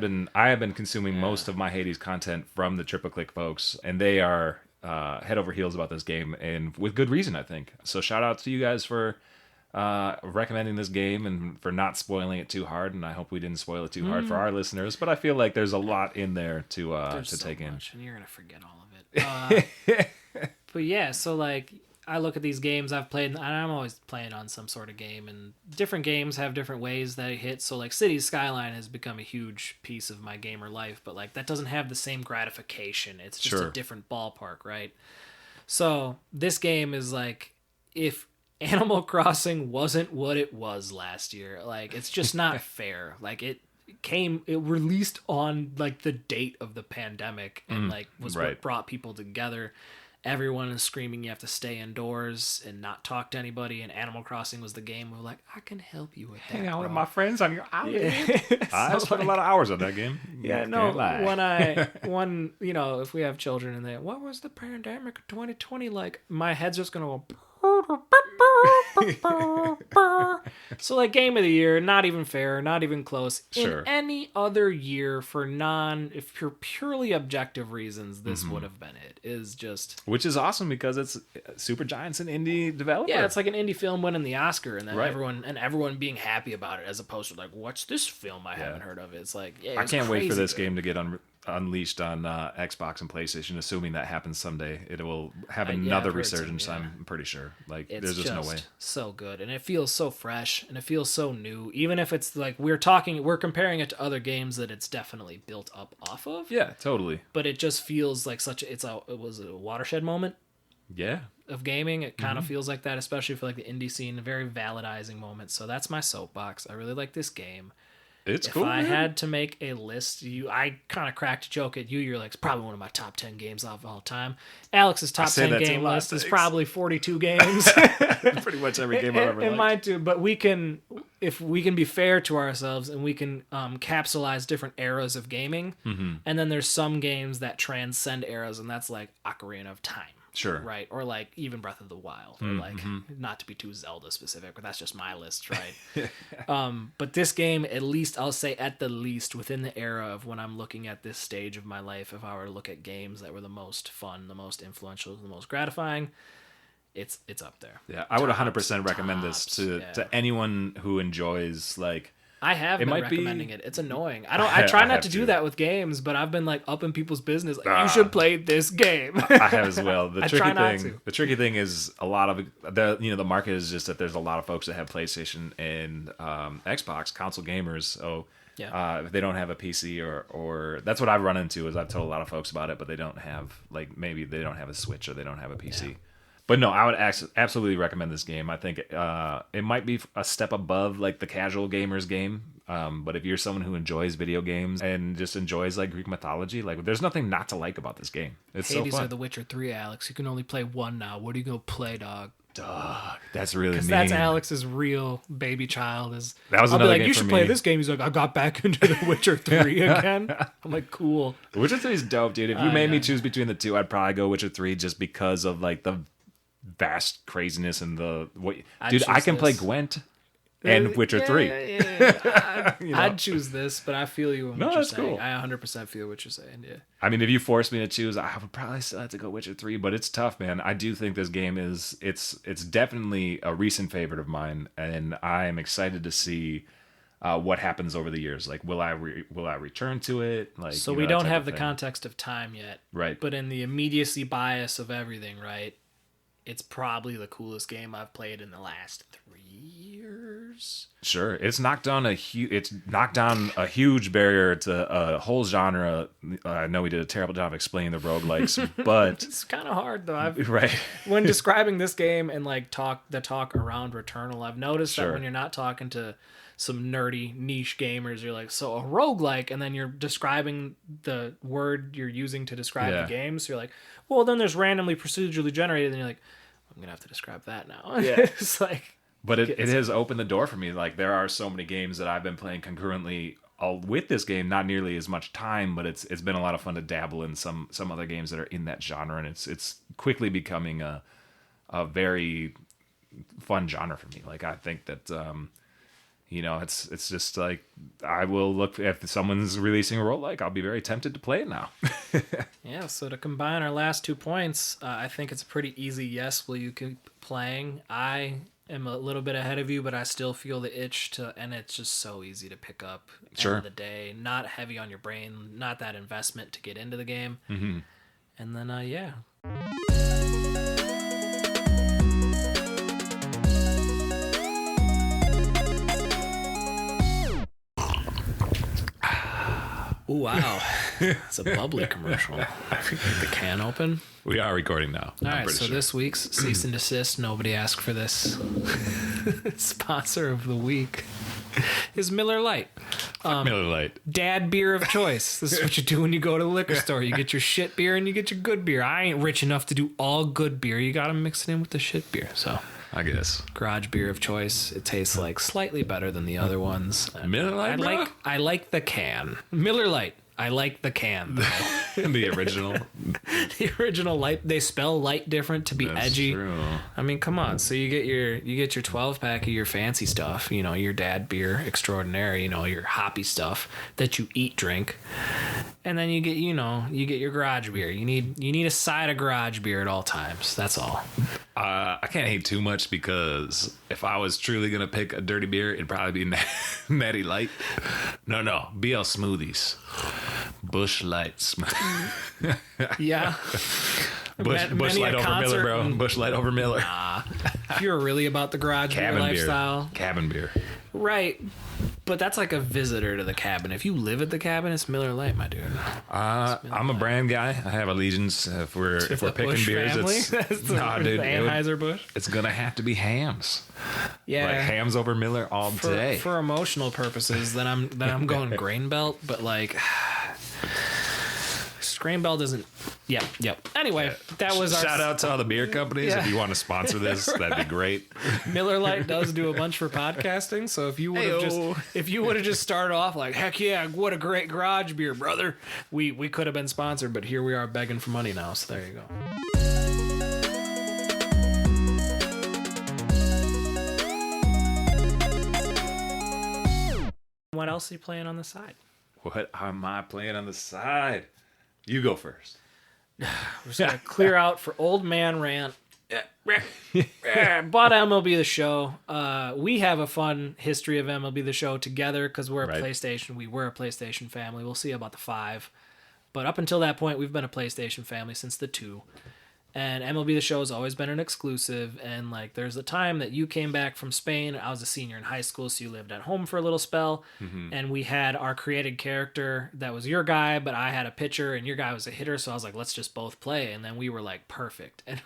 Speaker 1: been consuming most of my Hades content from the Triple Click folks, and they are head over heels about this game, and with good reason, I think. So shout out to you guys for recommending this game and for not spoiling it too hard, and I hope we didn't spoil it too hard for our listeners, but I feel like there's a lot in there to take in.
Speaker 2: And you're gonna forget all of it. But yeah, so like I look at these games I've played, and I'm always playing on some sort of game, and different games have different ways that it hits. So like Cities Skyline has become a huge piece of my gamer life, but like that doesn't have the same gratification. It's just a different ballpark, right? So this game is like, if Animal Crossing wasn't what it was last year, like it's just not fair. Like it released on like the date of the pandemic, and like was what brought people together. Everyone is screaming you have to stay indoors and not talk to anybody, and Animal Crossing was the game where like, I can help you with that.
Speaker 1: Hang out with my friends on your island. I spent a lot of hours on that game.
Speaker 2: Yeah, no, when if we have children and they, what was the pandemic of 2020 like? My head's just gonna go. So like game of the year, not even fair, not even close. In any other year, if you're purely objective reasons, this would have been it. Is just,
Speaker 1: which is awesome because it's Supergiant's an indie developer.
Speaker 2: Yeah, it's like an indie film winning the Oscar, and then everyone being happy about it, as opposed to like, what's this film I haven't heard of? It's like,
Speaker 1: I can't wait for this game to get unleashed on Xbox and PlayStation. Assuming that happens someday, it will have another resurgence. I'm pretty sure. Like, there's just no way.
Speaker 2: So good, and it feels so fresh, and it feels so new. Even if it's like we're comparing it to other games that it's definitely built up off of.
Speaker 1: Yeah, totally.
Speaker 2: But it just feels like it was a watershed moment.
Speaker 1: Yeah.
Speaker 2: Of gaming, it kind of feels like that, especially for like the indie scene. A very validizing moment. So that's my soapbox. I really like this game.
Speaker 1: It's cool.
Speaker 2: If I had to make a list, I kind of cracked a joke at you. You're like, it's probably one of my top 10 games of all time. Alex's top 10 game list is probably 42 games.
Speaker 1: Pretty much every game I've ever liked.
Speaker 2: Mine too. But if we can be fair to ourselves, and we can capsulize different eras of gaming, and then there's some games that transcend eras, and that's like Ocarina of Time.
Speaker 1: Sure.
Speaker 2: Right. Or like even Breath of the Wild. Or like, not to be too Zelda specific, but that's just my list, right? But this game, at least, I'll say at the least, within the era of when I'm looking at this stage of my life, if I were to look at games that were the most fun, the most influential, the most gratifying, it's up there.
Speaker 1: Yeah, I would 100% recommend this to anyone who enjoys like.
Speaker 2: I have been recommending it. It's annoying. I try not to do that with games, but I've been like up in people's business. Like, you should play this game.
Speaker 1: I have as well. The tricky thing is a lot of the market is just that there's a lot of folks that have PlayStation and Xbox console gamers. So if they don't have a PC or that's what I've run into is I've told a lot of folks about it, but they don't have maybe they don't have a Switch or they don't have a PC. Yeah. But no, I would absolutely recommend this game. I think it might be a step above like the casual gamer's game. But if you're someone who enjoys video games and just enjoys like Greek mythology, like there's nothing not to like about this game. It's
Speaker 2: Hades
Speaker 1: so fun.
Speaker 2: Or The Witcher 3, Alex. You can only play one now. What are you gonna play, dog?
Speaker 1: Dog, that's really mean.
Speaker 2: That's Alex's real baby child.
Speaker 1: That was
Speaker 2: I'll
Speaker 1: another
Speaker 2: be like,
Speaker 1: game
Speaker 2: you
Speaker 1: for
Speaker 2: should
Speaker 1: me.
Speaker 2: play this game. He's like, I got back into The Witcher 3 again. I'm like, cool.
Speaker 1: Witcher 3 is dope, dude. If you made me choose between the two, I'd probably go Witcher 3 just because of like the vast craziness and I can play Gwent and Witcher 3.
Speaker 2: I'd choose this, but I feel you on what you're saying.
Speaker 1: Cool.
Speaker 2: I 100% feel what you're saying, yeah.
Speaker 1: I mean, if you force me to choose, I would probably still have to go Witcher 3, but it's tough, man. I do think this game it's definitely a recent favorite of mine, and I am excited to see what happens over the years. Like, will I return to it? Like,
Speaker 2: so we don't have the context of time yet.
Speaker 1: Right.
Speaker 2: But in the immediacy bias of everything, right? It's probably the coolest game I've played in the last 3 years.
Speaker 1: Sure, it's knocked down a huge barrier to a whole genre. I know we did a terrible job explaining the roguelikes, but
Speaker 2: it's kind of hard though.
Speaker 1: Right.
Speaker 2: When describing this game and like talk around Returnal, I've noticed that when you're not talking to some nerdy niche gamers, you're like, so a roguelike, and then you're describing the word you're using to describe the game. So you're like, well, then there's randomly procedurally generated, and you're like, I'm gonna have to describe that now. Yeah. It's like,
Speaker 1: but it has opened the door for me. Like, there are so many games that I've been playing concurrently with this game, not nearly as much time, but it's been a lot of fun to dabble in some other games that are in that genre, and it's quickly becoming a very fun genre for me. Like, I think that it's just like, I will look, if someone's releasing a roguelike, I'll be very tempted to play it now.
Speaker 2: Yeah, so to combine our last 2 points, I think it's a pretty easy yes. Will you keep playing? I am a little bit ahead of you, but I still feel the itch and it's just so easy to pick up.
Speaker 1: Sure.
Speaker 2: End of the day, not heavy on your brain, not that investment to get into the game.
Speaker 1: Mm-hmm.
Speaker 2: And then, yeah. Ooh, wow. It's a bubbly commercial. Get the can open.
Speaker 1: We are recording now.
Speaker 2: All right, so this week's cease and desist, nobody asked for this. Sponsor of the week is Miller Lite.
Speaker 1: Miller Lite.
Speaker 2: Dad beer of choice. This is what you do when you go to the liquor store. You get your shit beer and you get your good beer. I ain't rich enough to do all good beer. You got to mix it in with the shit beer, so...
Speaker 1: I guess.
Speaker 2: Garage beer of choice. It tastes like slightly better than the other ones.
Speaker 1: Miller Lite,
Speaker 2: I like the can. Miller Lite. I like the can, though.
Speaker 1: The original.
Speaker 2: The original light. They spell light different to be
Speaker 1: That's
Speaker 2: edgy.
Speaker 1: True.
Speaker 2: I mean, come on. So you get your 12-pack of your fancy stuff, your dad beer extraordinaire, your hoppy stuff that you drink. And then you get your garage beer. You need a side of garage beer at all times. That's all.
Speaker 1: I can't hate too much, because if I was truly going to pick a dirty beer, it'd probably be Natty Light. No, BL Smoothies. Bush Light smoothie.
Speaker 2: Yeah.
Speaker 1: Bush Light over Miller, bro. Bush Light over Miller.
Speaker 2: Nah. If you're really about the garage beer lifestyle.
Speaker 1: Cabin beer.
Speaker 2: Right. But that's like a visitor to the cabin. If you live at the cabin, it's Miller Lite, my dude.
Speaker 1: I'm a brand guy. I have allegiance. If we're picking
Speaker 2: Bush
Speaker 1: beers,
Speaker 2: family?
Speaker 1: it's nah, dude.
Speaker 2: Anheuser-Busch.
Speaker 1: It's gonna have to be hams.
Speaker 2: Yeah,
Speaker 1: like hams over Miller all day.
Speaker 2: For emotional purposes, then I'm going Grain Belt. But like, Grain Belt doesn't. Yep. Anyway, that was our
Speaker 1: shout out to all the beer companies. If you want to sponsor this, that'd be great.
Speaker 2: Miller Lite does do a bunch for podcasting, so if you would have just started off like, heck yeah, what a great garage beer, brother, we could have been sponsored, but here we are begging for money now. So there you go. What else are you playing on the side?
Speaker 1: What am I playing on the side? You go first.
Speaker 2: We're just going to clear out for old man rant. Bought MLB The Show. We have a fun history of MLB The Show together because we're a PlayStation. We were a PlayStation family. We'll see about the 5. But up until that point, we've been a PlayStation family since the 2. And MLB The Show has always been an exclusive. And like, there's a time that you came back from Spain. I was a senior in high school, so you lived at home for a little spell. Mm-hmm. And we had our created character that was your guy, but I had a pitcher, and your guy was a hitter. So I was like, let's just both play. And then we were like, perfect. And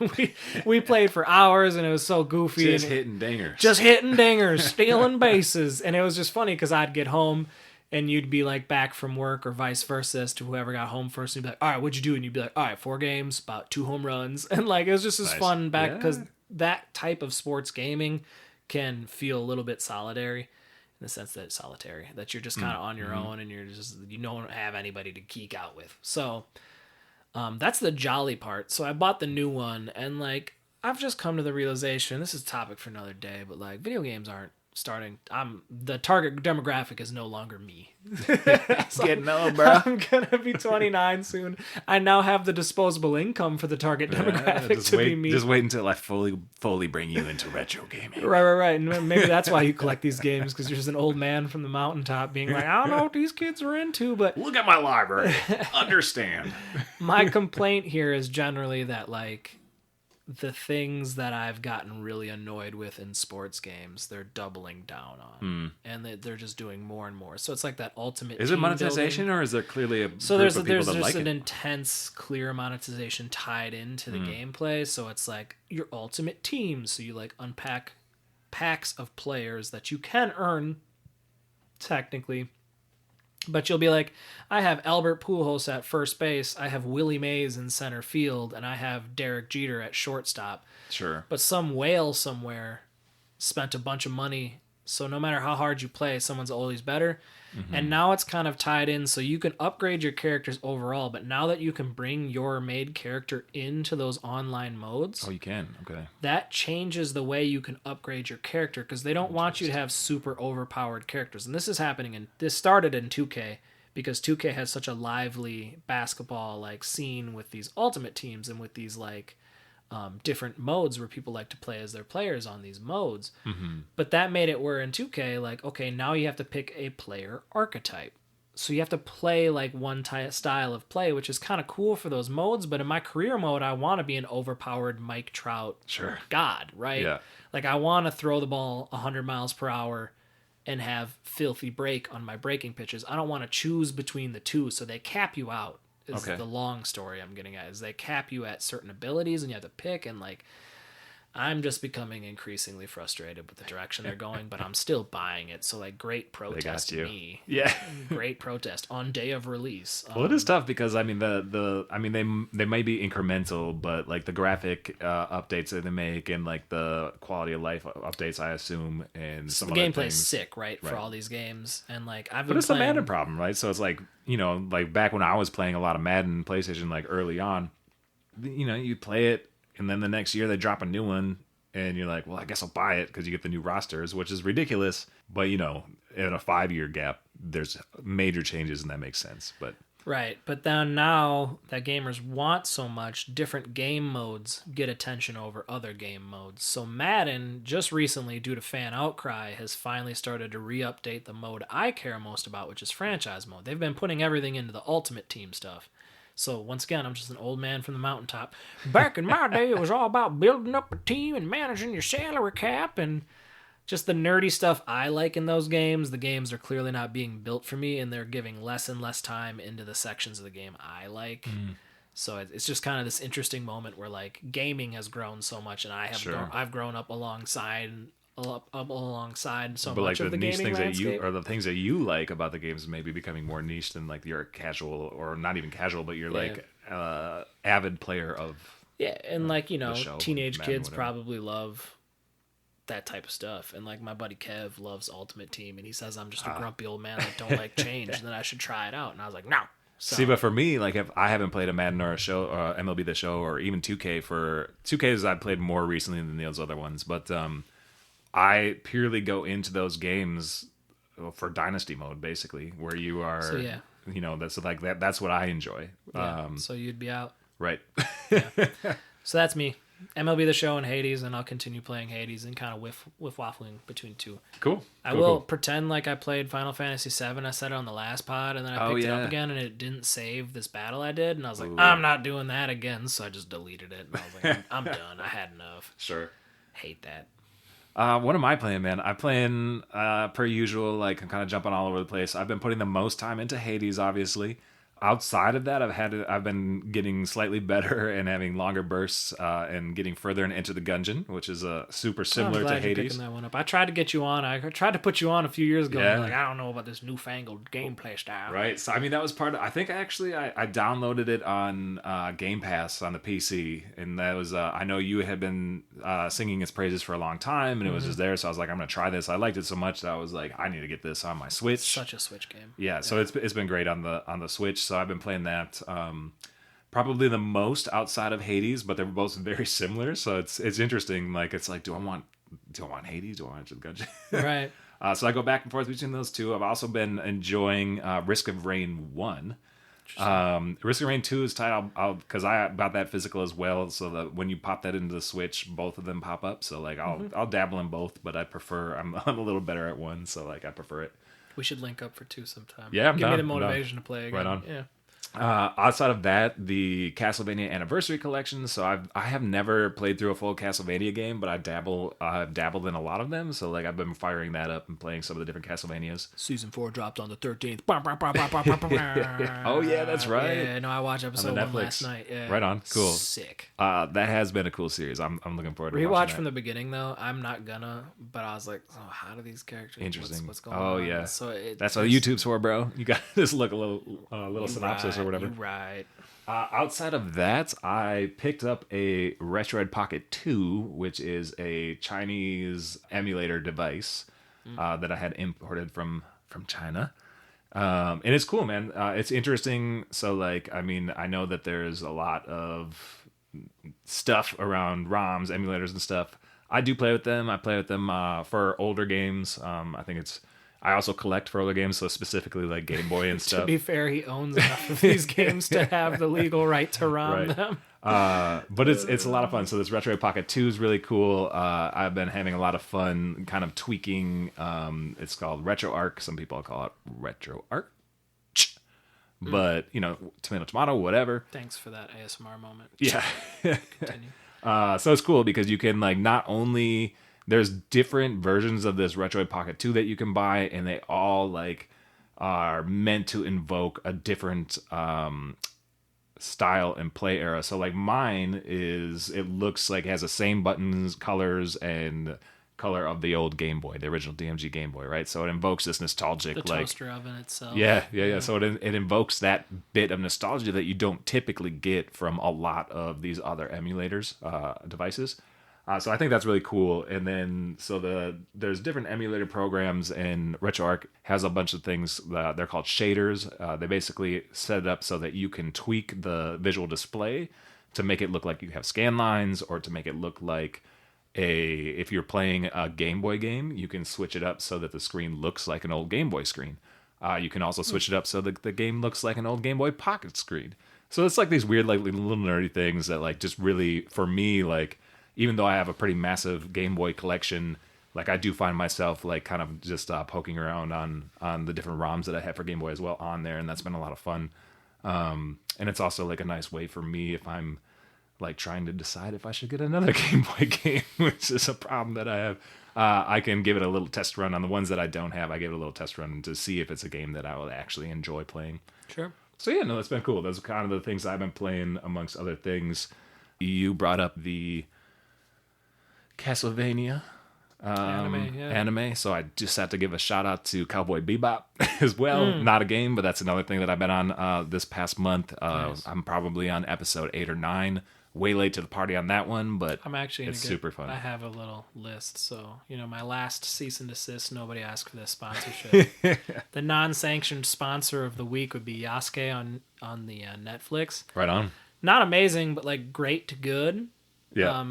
Speaker 2: we played for hours, and it was so goofy.
Speaker 1: Just hitting
Speaker 2: dingers, stealing bases. And it was just funny because I'd get home, and you'd be like back from work or vice versa as to whoever got home first. And you'd be like, all right, what'd you do? And you'd be like, all right, 4 games, about 2 home runs. And like, it was just as fun back because that type of sports gaming can feel a little bit solitary in the sense that it's solitary, that you're just kind of on your own and you don't have anybody to geek out with. So that's the jolly part. So I bought the new one, and like I've just come to the realization, this is a topic for another day, but like video games aren't starting. The target demographic is no longer me.
Speaker 1: Getting old, bro.
Speaker 2: I'm gonna be 29 soon. I now have the disposable income for the target demographic to be me.
Speaker 1: Just wait until I fully bring you into retro gaming.
Speaker 2: Right. And maybe that's why you collect these games, because you're just an old man from the mountaintop being like, I don't know what these kids are into, but
Speaker 1: look at my library. Understand.
Speaker 2: My complaint here is generally that like the things that I've gotten really annoyed with in sports games, they're doubling down on, and they're just doing more and more. So it's like that ultimate.
Speaker 1: Is it monetization, or is there clearly a
Speaker 2: so
Speaker 1: group
Speaker 2: there's
Speaker 1: of people that like
Speaker 2: an
Speaker 1: it?
Speaker 2: intense, clear monetization tied into the gameplay. So it's like your ultimate team. So you like unpack packs of players that you can earn, technically. But you'll be like, I have Albert Pujols at first base, I have Willie Mays in center field, and I have Derek Jeter at shortstop.
Speaker 1: Sure.
Speaker 2: But some whale somewhere spent a bunch of money, so no matter how hard you play, someone's always better. And now it's kind of tied in, so you can upgrade your characters overall, but now that you can bring your made character into those online modes...
Speaker 1: Oh, you can? Okay.
Speaker 2: That changes the way you can upgrade your character, because they don't want you to have super overpowered characters. And this is happening, this started in 2K, because 2K has such a lively basketball like scene with these ultimate teams and with these like different modes where people like to play as their players on these modes. But that made it where in 2K, like, okay, now you have to pick a player archetype. So you have to play like one style of play, which is kind of cool for those modes. But in my career mode, I want to be an overpowered Mike Trout god, right?
Speaker 1: Yeah.
Speaker 2: Like I want to throw the ball 100 miles per hour and have filthy break on my breaking pitches. I don't want to choose between the two, so they cap you out. Is the long story I'm getting at, is they cap you at certain abilities and you have to pick, and like I'm just becoming increasingly frustrated with the direction they're going, but I'm still buying it. So like, great protest me.
Speaker 1: Yeah.
Speaker 2: Great protest on day of release.
Speaker 1: Well, it is tough because I mean they may be incremental, but like the graphic updates that they make and like the quality of life updates, I assume, and some
Speaker 2: the
Speaker 1: other
Speaker 2: gameplay is
Speaker 1: things.
Speaker 2: sick, right, for all these games, and like I've been
Speaker 1: But it's
Speaker 2: playing...
Speaker 1: the Madden problem, right? So it's like, you know, like back when I was playing a lot of Madden PlayStation, like early on, you know, you play it, and then the next year they drop a new one, and you're like, well, I guess I'll buy it because you get the new rosters, which is ridiculous. But, you know, in a 5-year gap, there's major changes, and that makes sense. But
Speaker 2: Right, but then now that gamers want so much, different game modes get attention over other game modes. So Madden, just recently, due to fan outcry, has finally started to re-update the mode I care most about, which is franchise mode. They've been putting everything into the Ultimate Team stuff. So once again, I'm just an old man from the mountaintop. Back in my day, it was all about building up a team and managing your salary cap and just the nerdy stuff I like in those games. The games are clearly not being built for me, and they're giving less and less time into the sections of the game I like. So it's just kind of this interesting moment where like gaming has grown so much, and I've grown up alongside so
Speaker 1: but
Speaker 2: much
Speaker 1: like
Speaker 2: of the
Speaker 1: niche
Speaker 2: gaming
Speaker 1: things
Speaker 2: landscape.
Speaker 1: that you, or the things that you like about the games, maybe becoming more niche than like you're casual, or not even casual, but you're like avid player of
Speaker 2: and like, you know,
Speaker 1: show,
Speaker 2: teenage
Speaker 1: Madden,
Speaker 2: kids
Speaker 1: whatever.
Speaker 2: probably love that type of stuff. And like my buddy Kev loves Ultimate Team, and he says I'm just a grumpy old man that don't like change, and that I should try it out. And I was like, no. So,
Speaker 1: see, but for me, like if I haven't played a Madden or a show, MLB The Show, or even 2K for 2Ks, I've played more recently than those other ones. But I purely go into those games for Dynasty mode, basically, where you are, you know, that's like that. That's what I enjoy.
Speaker 2: so you'd be out.
Speaker 1: Right.
Speaker 2: So that's me. MLB The Show and Hades, and I'll continue playing Hades and kind of whiff waffling between two.
Speaker 1: Cool.
Speaker 2: I will pretend like I played Final Fantasy VII. I said it on the last pod, and then I picked it up again, and it didn't save this battle I did, and I was like, I'm not doing that again, so I just deleted it, and I was like, I'm done. I had enough.
Speaker 1: Sure.
Speaker 2: Hate that.
Speaker 1: What am I playing, man? I'm playing, per usual, like I'm kind of jumping all over the place. I've been putting the most time into Hades, obviously. outside of that, I've been getting slightly better and having longer bursts and getting further and Enter the Gungeon, which is super similar
Speaker 2: I'm glad
Speaker 1: to Hades.
Speaker 2: You're picking that one up. I tried to get you on. I tried to put you on a few years ago. Yeah. Like, I don't know about this newfangled gameplay style.
Speaker 1: Right. So I mean, that was part of. I think actually I downloaded it on Game Pass on the PC, and that was I know you had been singing its praises for a long time, and it was just there. So I was like, I'm gonna try this. I liked it so much that I was like, I need to get this on my Switch.
Speaker 2: Such a Switch game.
Speaker 1: Yeah. So it's been great on the Switch. So I've been playing that. Probably the most outside of Hades, but they're both very similar. So it's interesting. Like it's like, do I want Hades? Do I want Enter the Gungeon?
Speaker 2: Right.
Speaker 1: So I go back and forth between those two. I've also been enjoying Risk of Rain 1. Risk of Rain 2 is tight because I bought that physical as well, so that when you pop that into the Switch, both of them pop up. So like I'll dabble in both, but I'm a little better at one, so like I prefer it.
Speaker 2: We should link up for 2 sometime.
Speaker 1: Yeah,
Speaker 2: Give me the motivation to play again.
Speaker 1: Right on.
Speaker 2: Yeah.
Speaker 1: Outside of that, the Castlevania Anniversary Collection. So I have never played through a full Castlevania game, but I've dabbled in a lot of them. So like I've been firing that up and playing some of the different Castlevanias.
Speaker 2: Season 4 dropped on the 13th.
Speaker 1: Oh yeah, that's right.
Speaker 2: Yeah, no, I watched episode 1 last night. Yeah.
Speaker 1: Right on. Cool.
Speaker 2: Sick.
Speaker 1: That has been a cool series. I'm looking forward to
Speaker 2: rewatch
Speaker 1: watching
Speaker 2: from the beginning though. I'm not gonna, but I was like, oh, how do these characters?
Speaker 1: Interesting.
Speaker 2: What's going on?
Speaker 1: Oh yeah.
Speaker 2: So
Speaker 1: that's what YouTube's for, bro. You got to just look a little synopsis or whatever.
Speaker 2: Right.
Speaker 1: Outside of that, I picked up a Retroid Pocket 2, which is a Chinese emulator device that I had imported from China. And it's cool, man. It's interesting. So, like, I mean, I know that there's a lot of stuff around ROMs, emulators, and stuff. I do play with them. I play with them for older games. I also collect for older games, so specifically like Game Boy and stuff.
Speaker 2: To be fair, he owns enough of these games to have the legal right to ROM them.
Speaker 1: But it's a lot of fun. So this Retroid Pocket 2 is really cool. I've been having a lot of fun kind of tweaking. It's called RetroArch. Some people call it RetroArch. But, tomato, whatever.
Speaker 2: Thanks for that ASMR moment.
Speaker 1: Yeah.
Speaker 2: Continue.
Speaker 1: So it's cool because you can like not only... There's different versions of this Retroid Pocket 2 that you can buy, and they all like are meant to invoke a different style and play era. So like mine it looks like it has the same buttons, colors, and color of the old Game Boy, the original DMG Game Boy, right? So it invokes this nostalgic,
Speaker 2: the
Speaker 1: like
Speaker 2: toaster oven itself.
Speaker 1: Yeah. So it invokes that bit of nostalgia that you don't typically get from a lot of these other emulators devices. So I think that's really cool. And then, there's different emulator programs, and RetroArch has a bunch of things. They're called shaders. They basically set it up so that you can tweak the visual display to make it look like you have scan lines, or to make it look like if you're playing a Game Boy game, you can switch it up so that the screen looks like an old Game Boy screen. You can also switch it up so that the game looks like an old Game Boy Pocket screen. So it's like these weird, like little nerdy things that like just really, for me, like, even though I have a pretty massive Game Boy collection, like I do find myself like kind of just poking around on the different ROMs that I have for Game Boy as well on there, and that's been a lot of fun. And it's also like a nice way for me if I'm like trying to decide if I should get another Game Boy game, which is a problem that I have. I can give it a little test run on the ones that I don't have. I give it a little test run to see if it's a game that I would actually enjoy playing.
Speaker 2: Sure.
Speaker 1: So yeah, no, it's been cool. Those are kind of the things I've been playing amongst other things. You brought up the Castlevania anime, so I just have to give a shout out to Cowboy Bebop as well. Not a game, but that's another thing that I've been on this past month.
Speaker 2: Nice.
Speaker 1: I'm probably on episode 8 or 9. Way late to the party on that one, but
Speaker 2: I'm actually
Speaker 1: it's super fun.
Speaker 2: I have a little list, so my last cease and desist. Nobody asked for this sponsorship. The non-sanctioned sponsor of the week would be Yasuke on the Netflix.
Speaker 1: Right on.
Speaker 2: Not amazing, but like great to good.
Speaker 1: Yeah.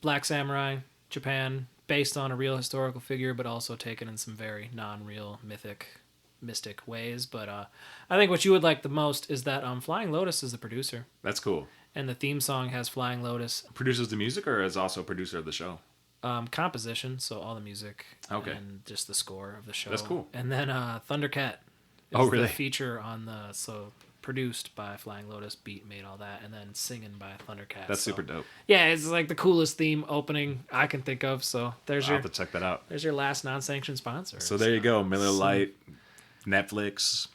Speaker 2: Black Samurai, Japan, based on a real historical figure, but also taken in some very non-real, mystic ways. But I think what you would like the most is that Flying Lotus is the producer.
Speaker 1: That's cool.
Speaker 2: And the theme song has Flying Lotus.
Speaker 1: Produces the music, or is also a producer of the show?
Speaker 2: Composition, so all the music.
Speaker 1: Okay.
Speaker 2: And just the score of the show.
Speaker 1: That's cool.
Speaker 2: And then Thundercat is the feature on produced by Flying Lotus, beat made all that, and then singing by Thundercat.
Speaker 1: That's super dope.
Speaker 2: Yeah, it's like the coolest theme opening I can think of. So
Speaker 1: I'll have to check that out.
Speaker 2: There's your last non-sanctioned sponsor.
Speaker 1: So there you go, Miller Lite, Netflix.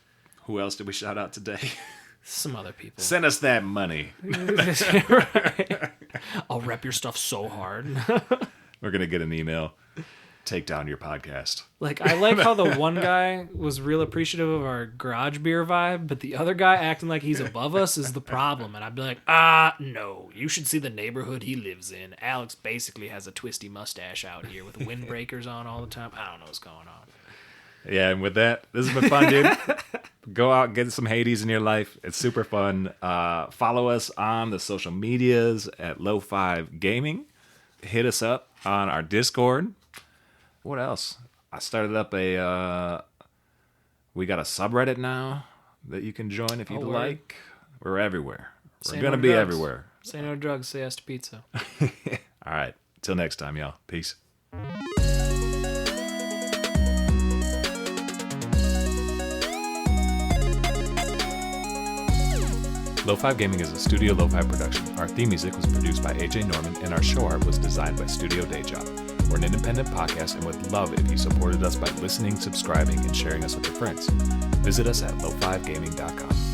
Speaker 1: Who else did we shout out today?
Speaker 2: Some other people.
Speaker 1: Send us that money.
Speaker 2: Right. I'll rep your stuff so hard.
Speaker 1: We're going to get an email. Take down your podcast.
Speaker 2: Like, I like how the one guy was real appreciative of our garage beer vibe, but the other guy acting like he's above us is the problem. And I'd be like, no, you should see the neighborhood he lives in. Alex basically has a twisty mustache out here with windbreakers on all the time. I don't know what's going on.
Speaker 1: Yeah, and with that, this has been fun, dude. Go out, get some Hades in your life. It's super fun. Follow us on the social medias at Lo5 Gaming. Hit us up on our Discord. What else? I started up we got a subreddit now that you can join if you'd like. We're everywhere. We're going to be everywhere.
Speaker 2: Say no drugs, say yes to pizza.
Speaker 1: All right. Till next time, y'all. Peace. Lo5 Gaming is a Studio Lo5 production. Our theme music was produced by AJ Norman, and our show art was designed by Studio Dayjob. We're an independent podcast and would love if you supported us by listening, subscribing, and sharing us with your friends. Visit us at lo5gaming.com.